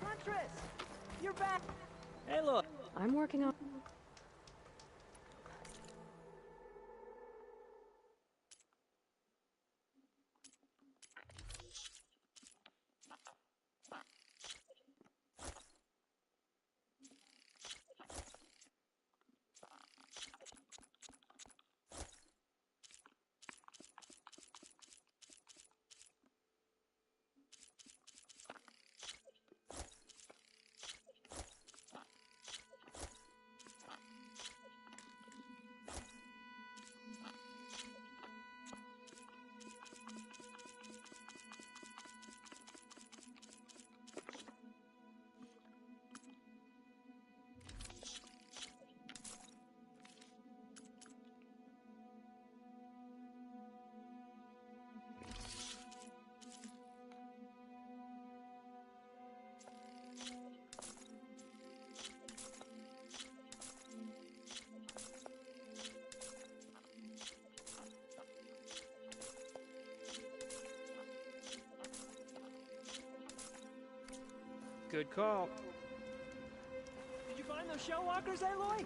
Huntress! You're back! Hey, look! I'm working on... Good call. Did you find those shell walkers, Aloy?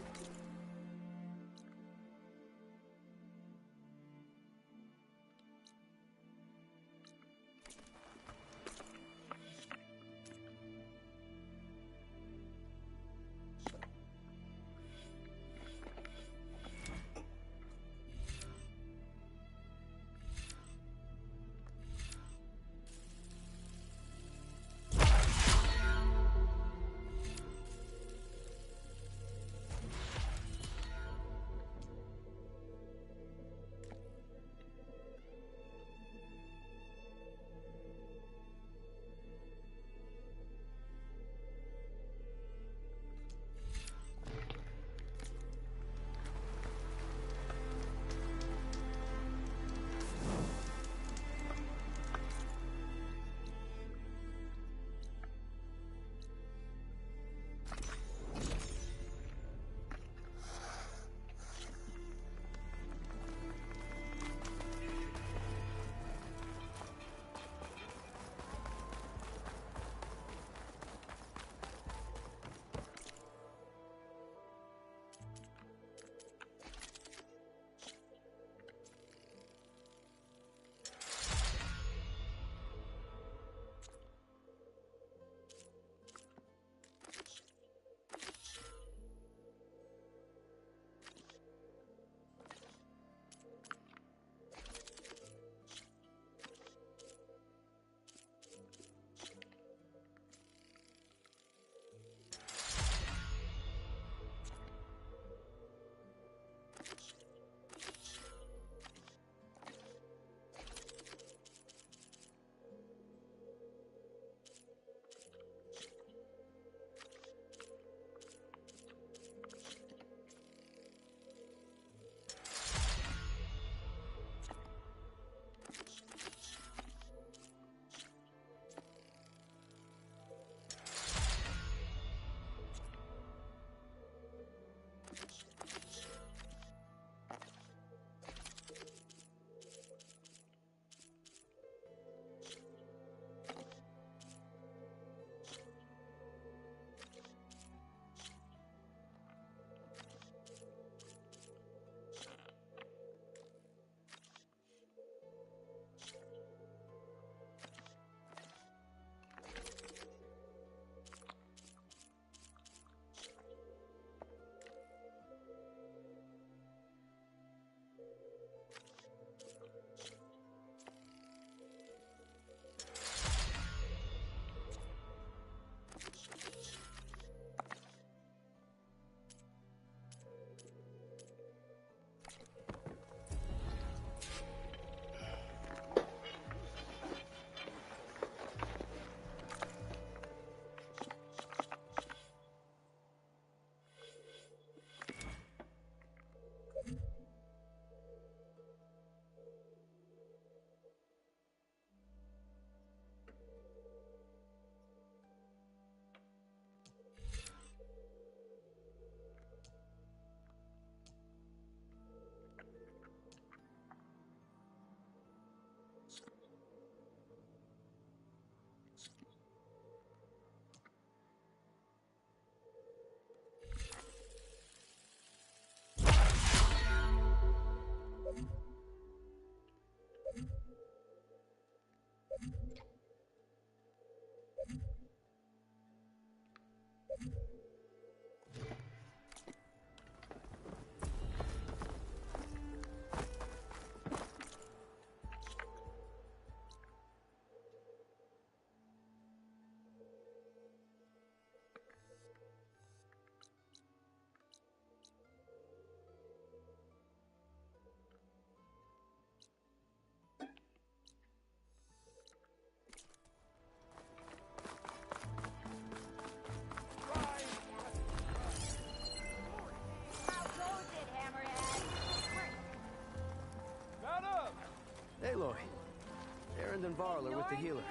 and Varl are with the healer.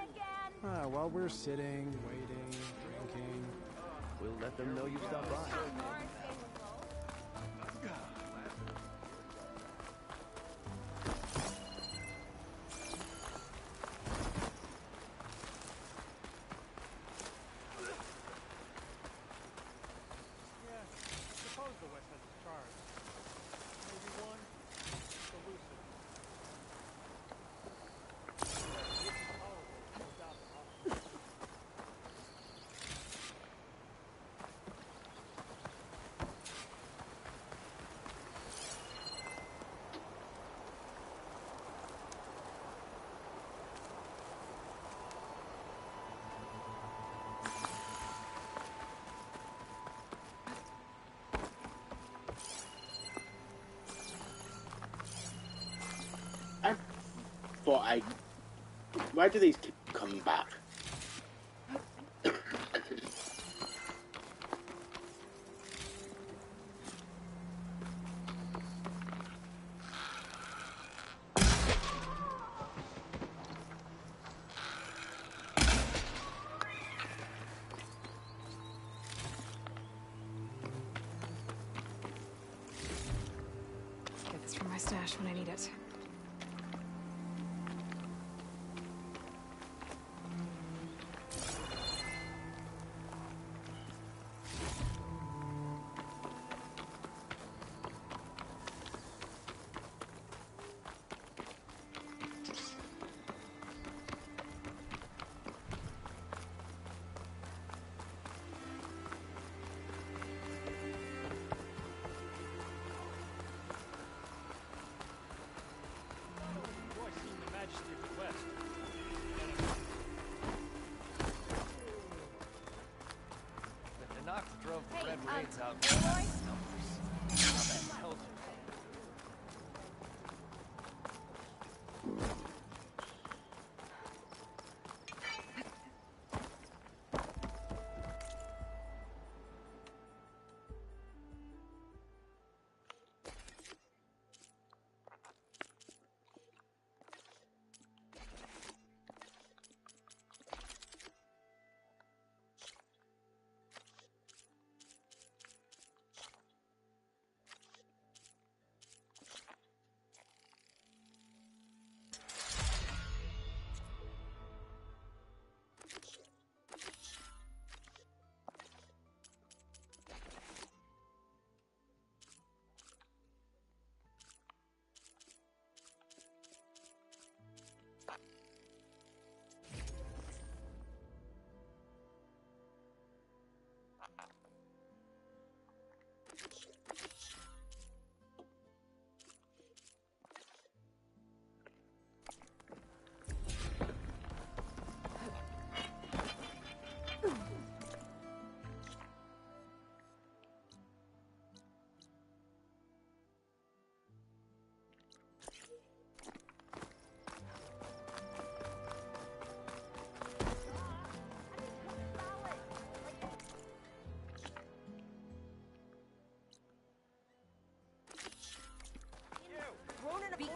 While we're sitting, waiting, drinking, We'll let them know you stopped by. Suppose the West has its charge. Maybe one solution. Why do these keep coming back? Get this from my stash when I need it. The Nox drove the Red Raids out.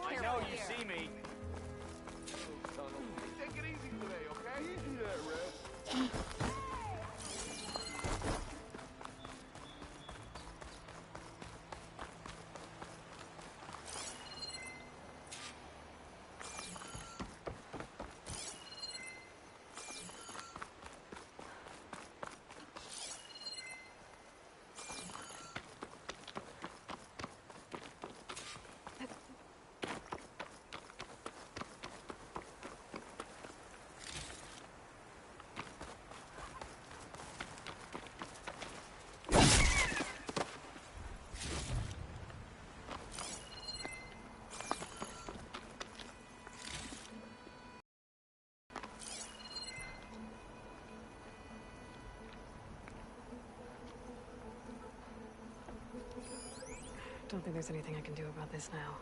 I know you see me. Take it easy today, okay? Yeah, Red. Don't think there's anything I can do about this now.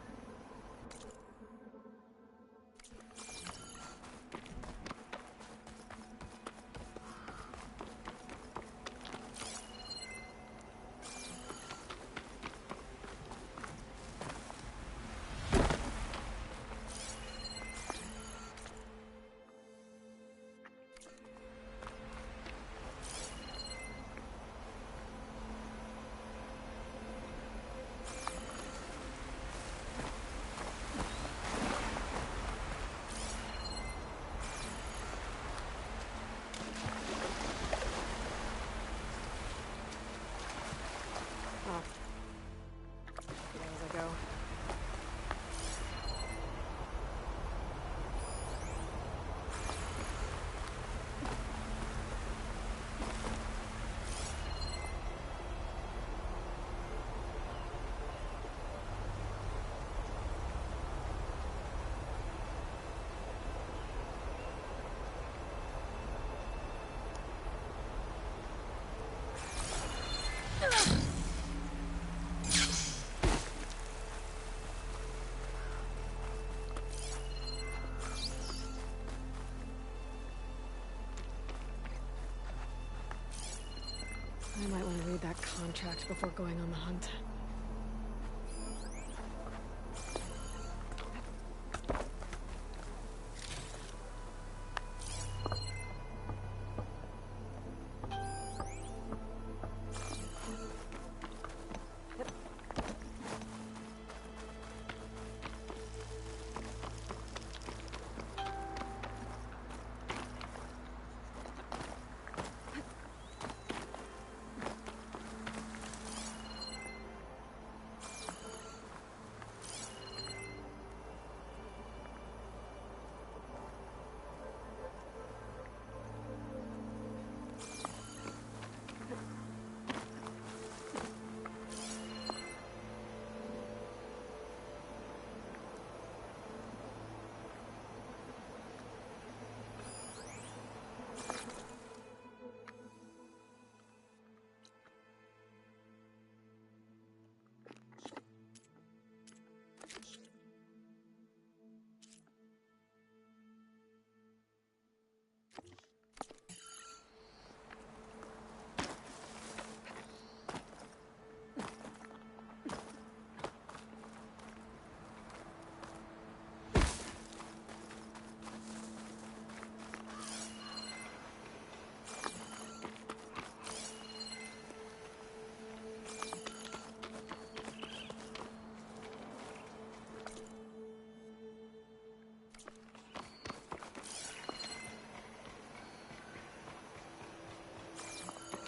that contract before going on the hunt.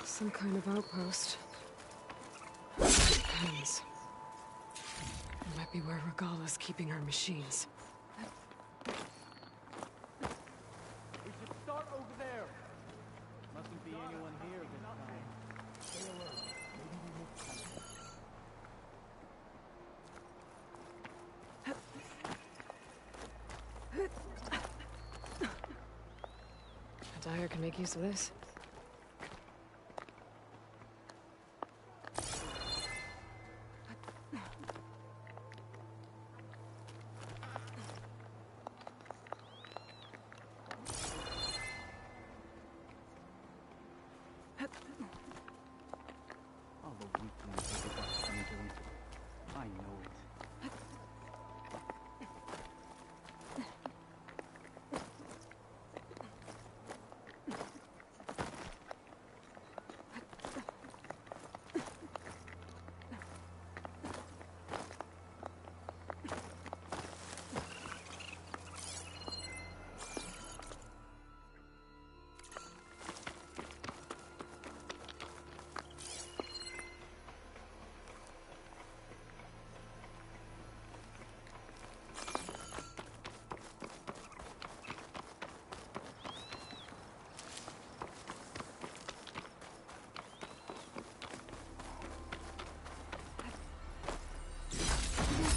Some kind of outpost. Depends. It might be where Regala's keeping her machines. We should start over there. Mustn't be anyone here this time. Stay alert. Maybe we missed something. Dyer can make use of this.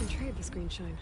Trade the screenshine.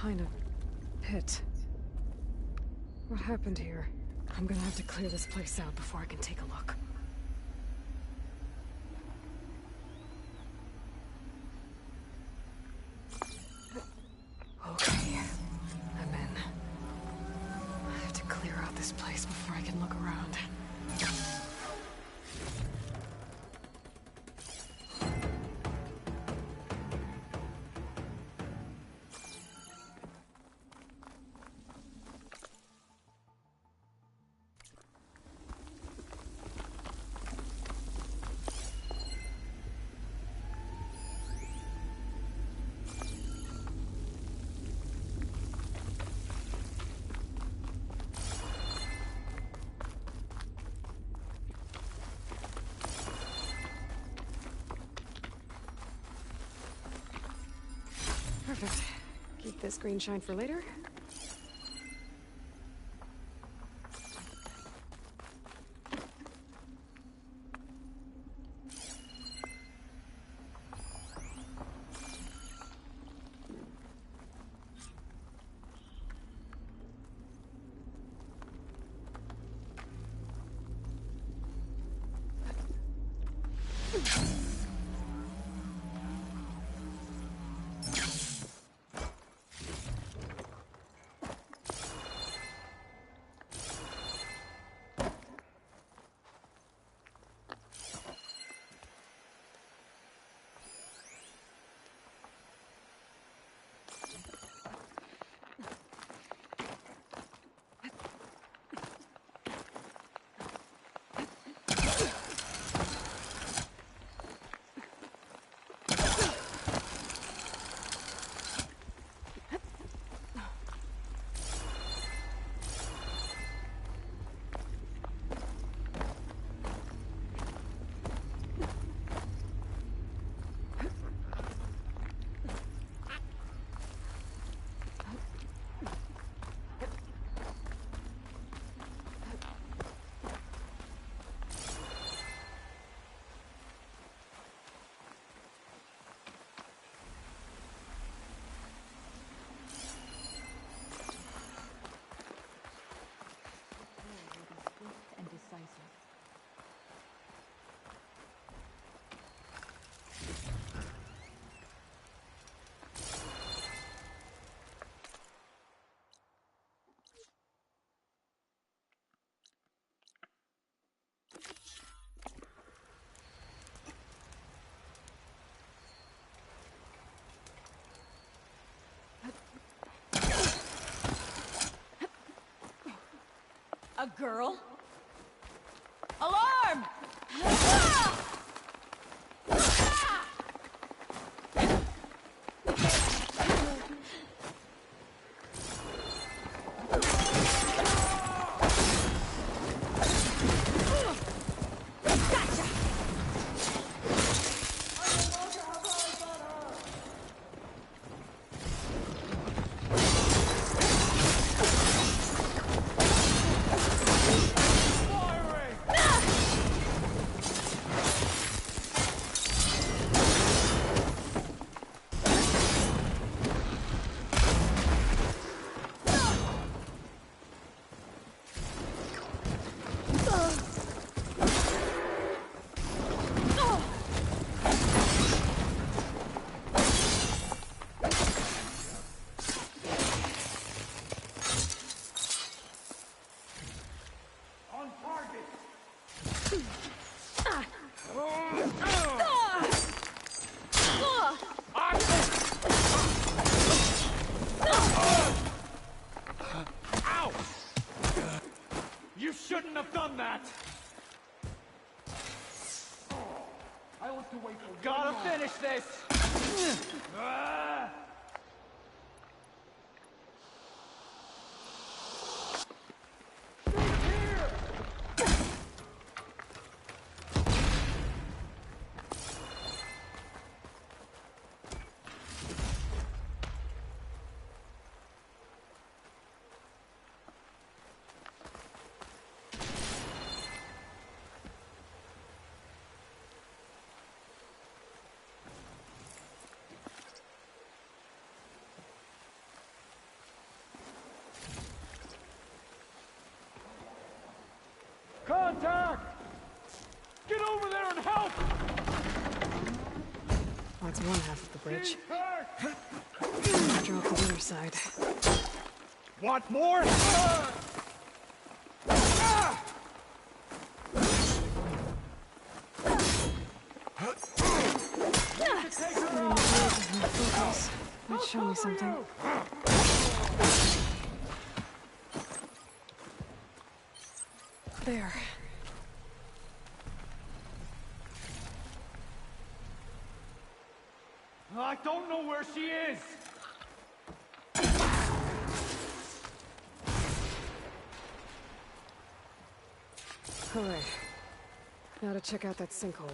kind of pit. What happened here? I'm gonna have to clear this place out before I can take a look. Okay, I'm in. I have to clear out this place before I can look around. Perfect. Keep this green shine for later. A girl? Alarm! Ah! Ah! You shouldn't have done that! I want to wait for Gotta finish this! That's one half of the bridge. Drop the other side. Want more? Focus. Might show me something. There. I don't know where she is. Hooray. Now to check out that sinkhole.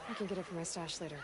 I can get it from my stash later.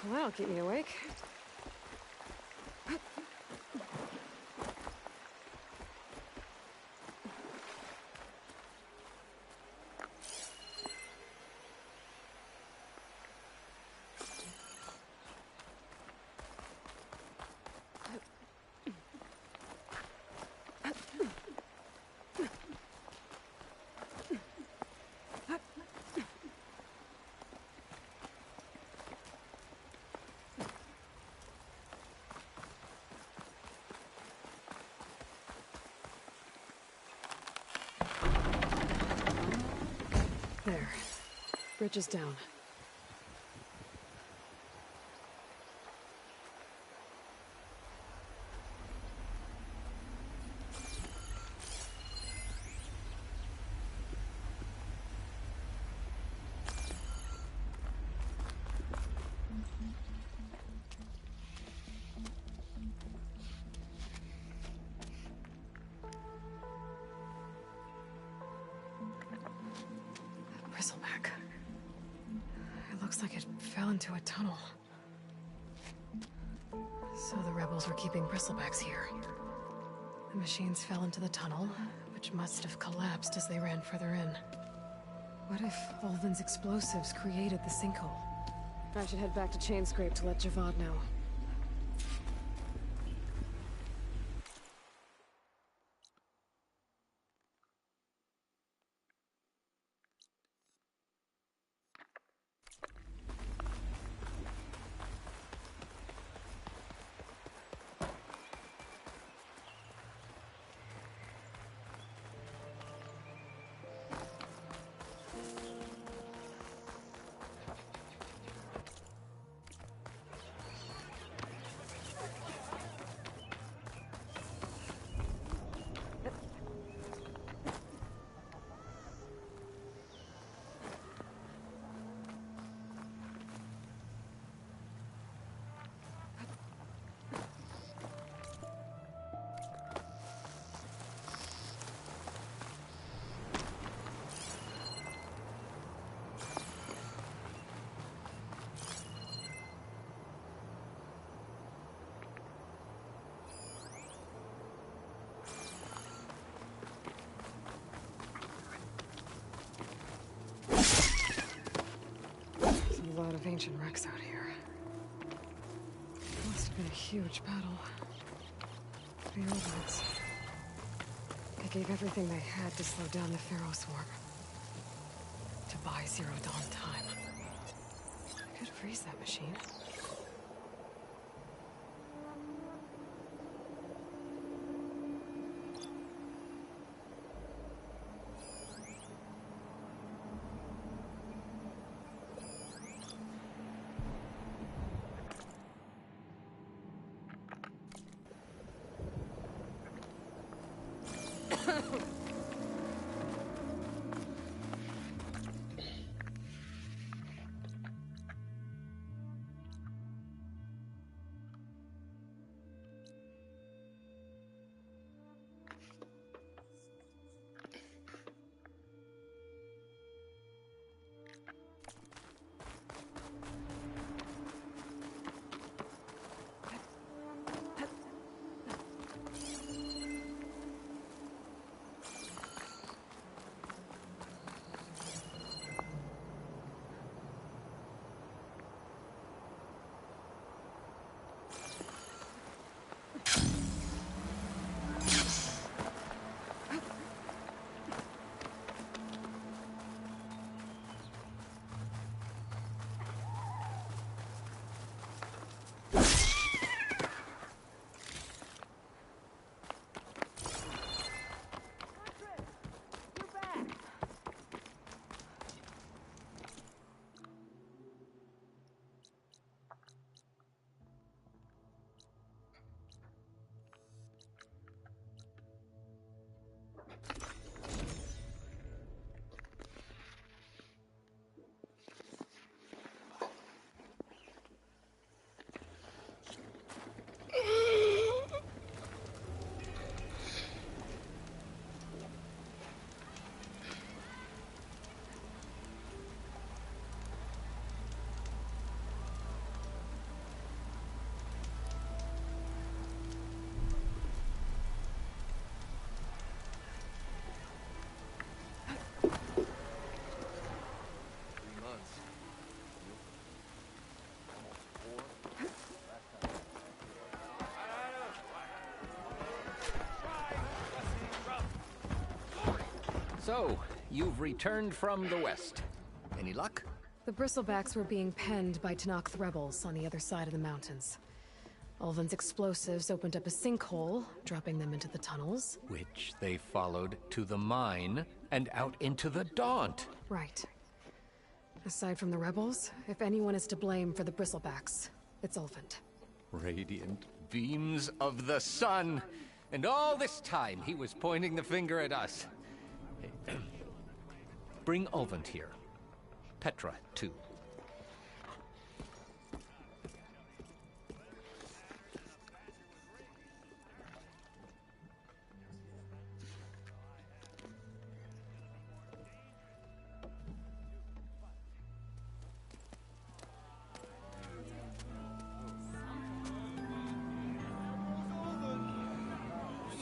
Well, that'll keep me awake. bridge is down. Bristleback. It looks like it fell into a tunnel. So the rebels were keeping bristlebacks here. The machines fell into the tunnel, which must have collapsed as they ran further in. What if Ulvin's explosives created the sinkhole? I should head back to Chainscrape to let Javad know. A lot of ancient wrecks out here. Must have been a huge battle. The Ulvins. They gave everything they had to slow down the Pharaoh swarm. To buy Zero Dawn time. I could freeze that machine. So, you've returned from the west. Any luck? The Bristlebacks were being penned by Tenakth rebels on the other side of the mountains. Ulvin's explosives opened up a sinkhole, dropping them into the tunnels. Which they followed to the mine and out into the Daunt. Right. Aside from the rebels, if anyone is to blame for the Bristlebacks, it's Ulvund. Radiant beams of the sun! And all this time, he was pointing the finger at us. Bring Ulvund here. Petra, too.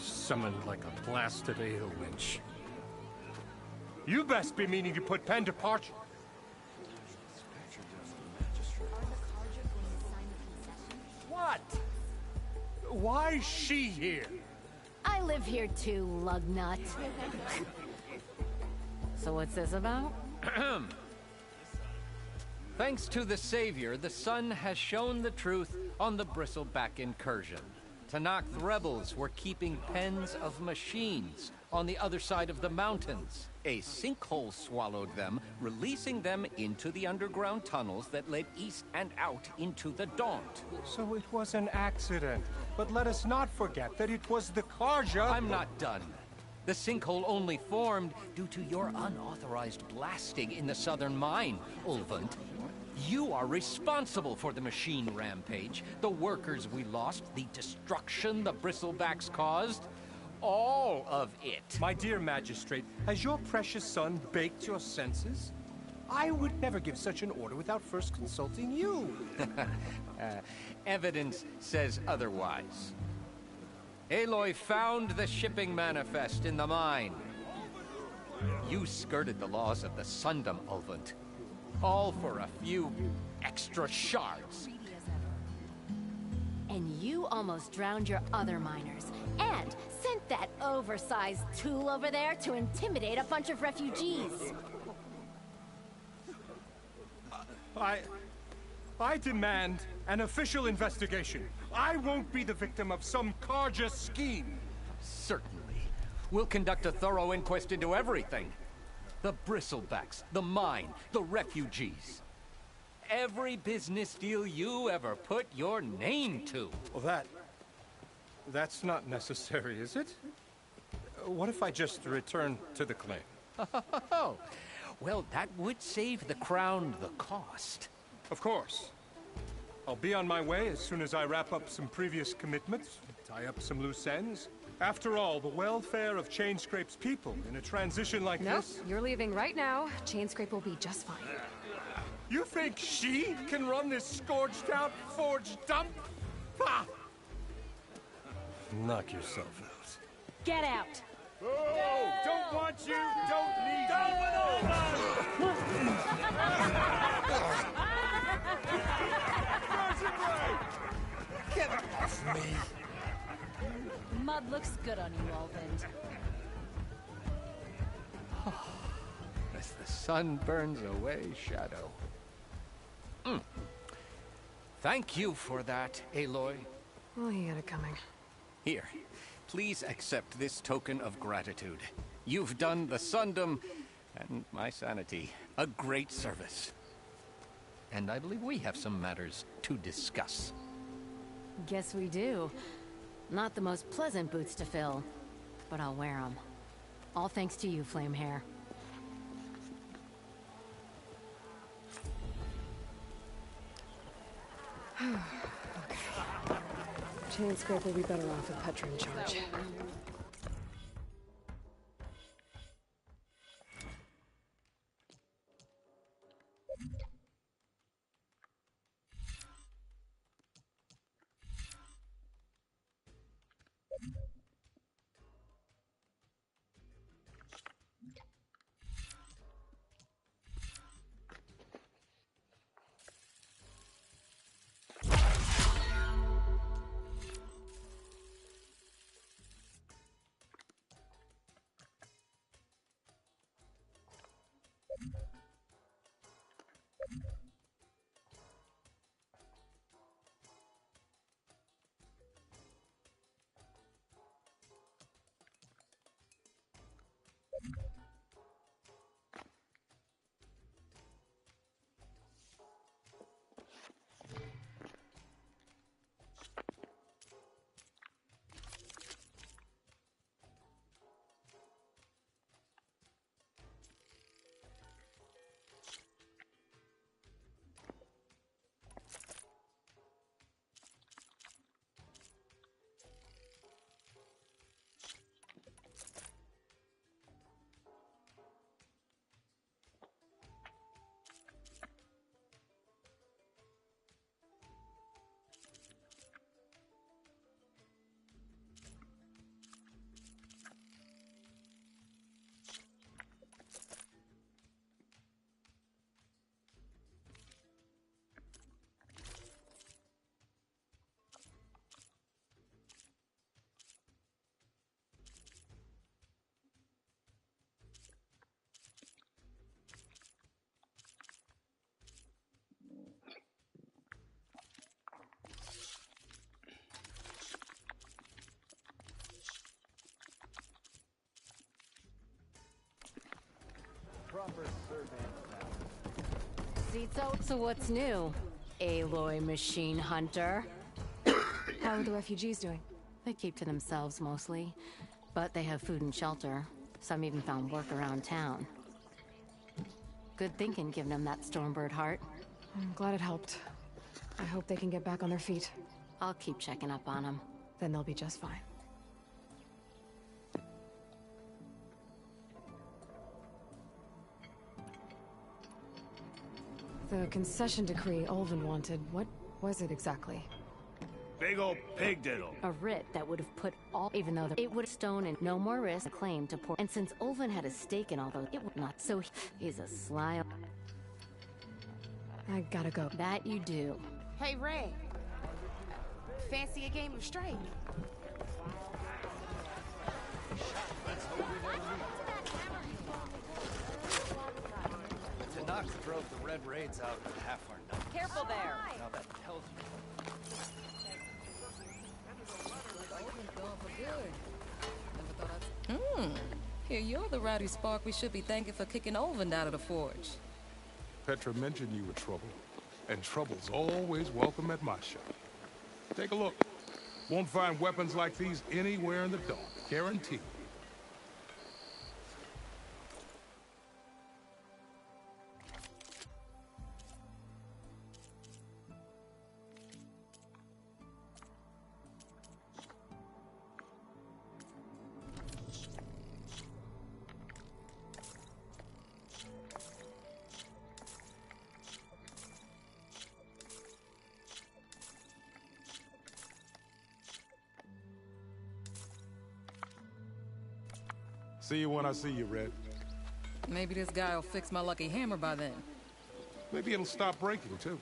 Summoned like a blasted ale winch. You best be meaning to put pen to parchment. What? Why is she here? I live here too, lugnut. So what's this about? Thanks to the Savior, the sun has shown the truth on the Bristleback incursion. Tanakh rebels were keeping pens of machines on the other side of the mountains. A sinkhole swallowed them, releasing them into the underground tunnels that led east and out into the Daunt. So it was an accident. But let us not forget that it was the Carja— I'm not done. The sinkhole only formed due to your unauthorized blasting in the southern mine, Ulvund. You are responsible for the machine rampage, the workers we lost, the destruction the Bristlebacks caused. All of it. My dear magistrate, has your precious son baked your senses? I would never give such an order without first consulting you. Evidence says otherwise. Aloy found the shipping manifest in the mine. You skirted the laws of the Sundom, Ulvund. All for a few extra shards. And you almost drowned your other miners. And sent that oversized tool over there to intimidate a bunch of refugees. I demand an official investigation. I won't be the victim of some Carja scheme. Certainly. We'll conduct a thorough inquest into everything. The Bristlebacks, the mine, the refugees. Every business deal you ever put your name to. Well, that's not necessary, is it? What if I just return to the claim? Oh, well, that would save the Crown the cost. Of course. I'll be on my way as soon as I wrap up some previous commitments, tie up some loose ends. After all, the welfare of Chainscrape's people in a transition like this... Nope, you're leaving right now. Chainscrape will be just fine. You think she can run this scorched-out forged dump? Ha! Knock yourself out. Get out! Oh, don't want you, don't need you. Get off me! Mud looks good on you, Ulvund. As the sun burns away shadow. Thank you for that, Aloy. Well, he had it coming. Here, please accept this token of gratitude. You've done the Sundom, and my sanity, a great service. And I believe we have some matters to discuss. Guess we do. Not the most pleasant boots to fill, but I'll wear them. All thanks to you, Flamehair. Okay. Chainscrape will be better off with Petra in charge. So what's new, Aloy machine hunter? How are the refugees doing? They keep to themselves mostly, but they have food and shelter. Some even found work around town. Good thinking, giving them that Stormbird heart. I'm glad it helped. I hope they can get back on their feet. I'll keep checking up on them. Then they'll be just fine. The concession decree Ulvin wanted, what was it exactly? Big old pig diddle. A writ that would have put all, even though it would have stone and no more risk claim to poor. And since Ulvin had a stake in all those, it would not. So he's a sly. I gotta go. That you do. Hey, Ray. Fancy a game of straight? The Tenakth drove the Red Raids out with half our numbers. Careful there. Now that tells you. Here, you're the rowdy spark we should be thanking for kicking Ulvin out of the forge. Petra mentioned you were trouble, and trouble's always welcome at my shop. Take a look. Won't find weapons like these anywhere in the dark, guaranteed. See you when I see you, Red. Maybe this guy will fix my lucky hammer by then. Maybe it'll stop breaking, too.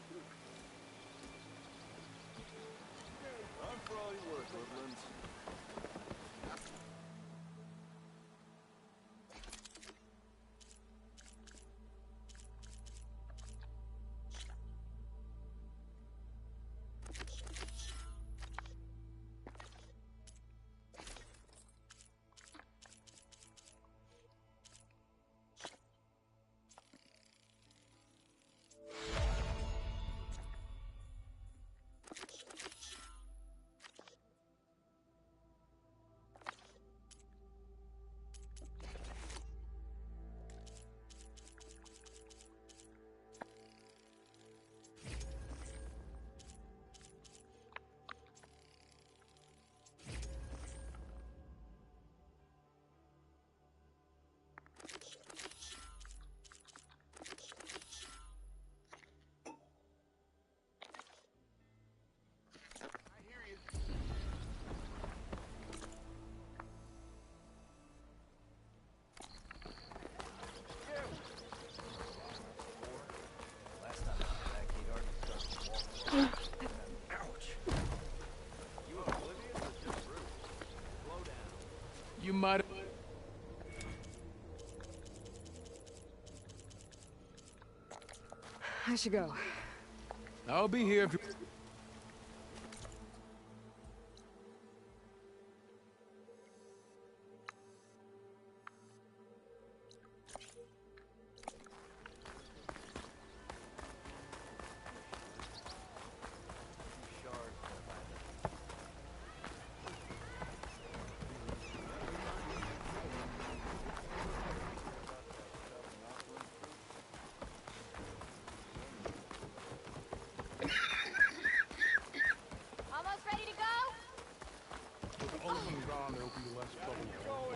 You might. I should go. I'll be here if you...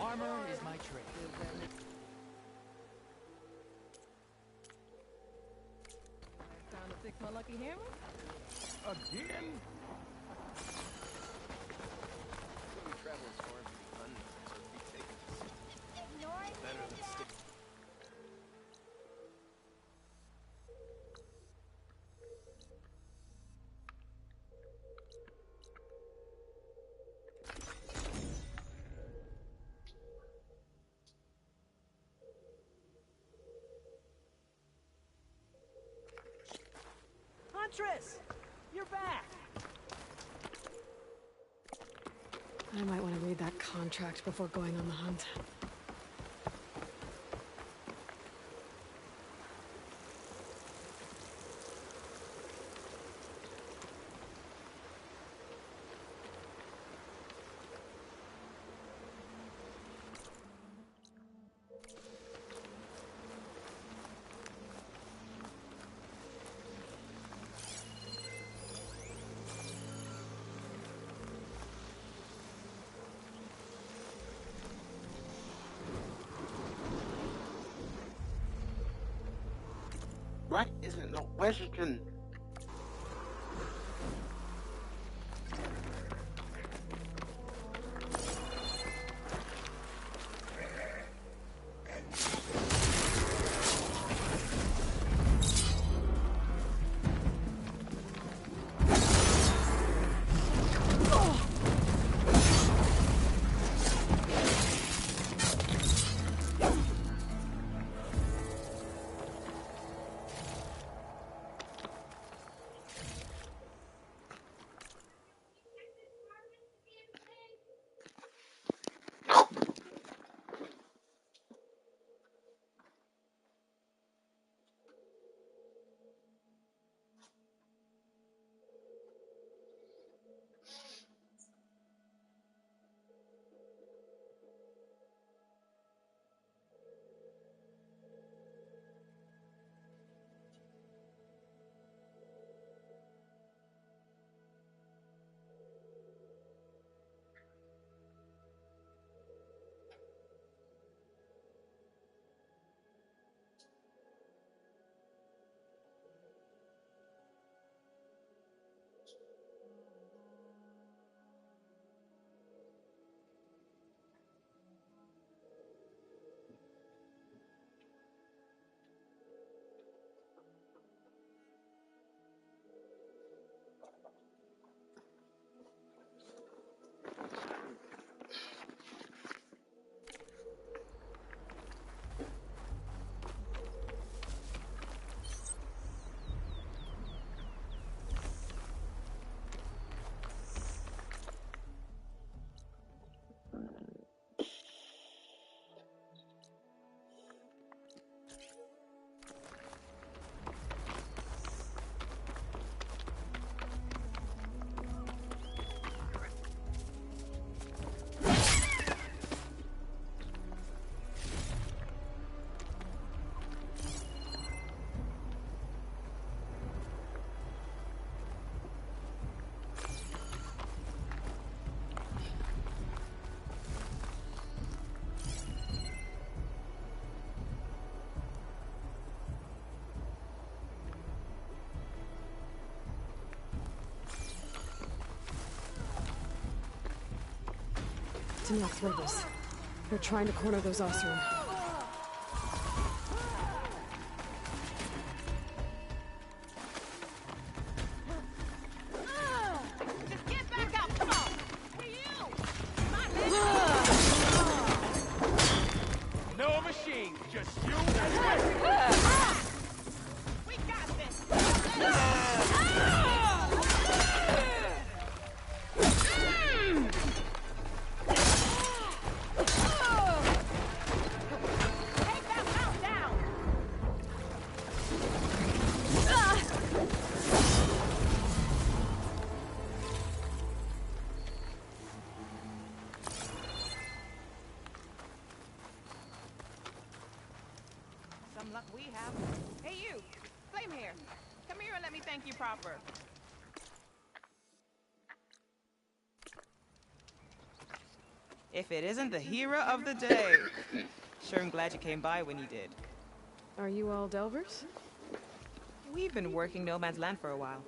Armor is my trade. Time to fix my lucky hammer? Again? Huntress! You're back! I might want to read that contract before going on the hunt. Why is it not Western? Tanakh rebels. They're trying to corner those Oseram. No machine, just you. We got this. Some luck we have. Hey you, Flame here. Come here and let me thank you proper. If it isn't the hero of the day. Sure am glad you came by when you did. Are you all Delvers? We've been working No Man's Land for a while.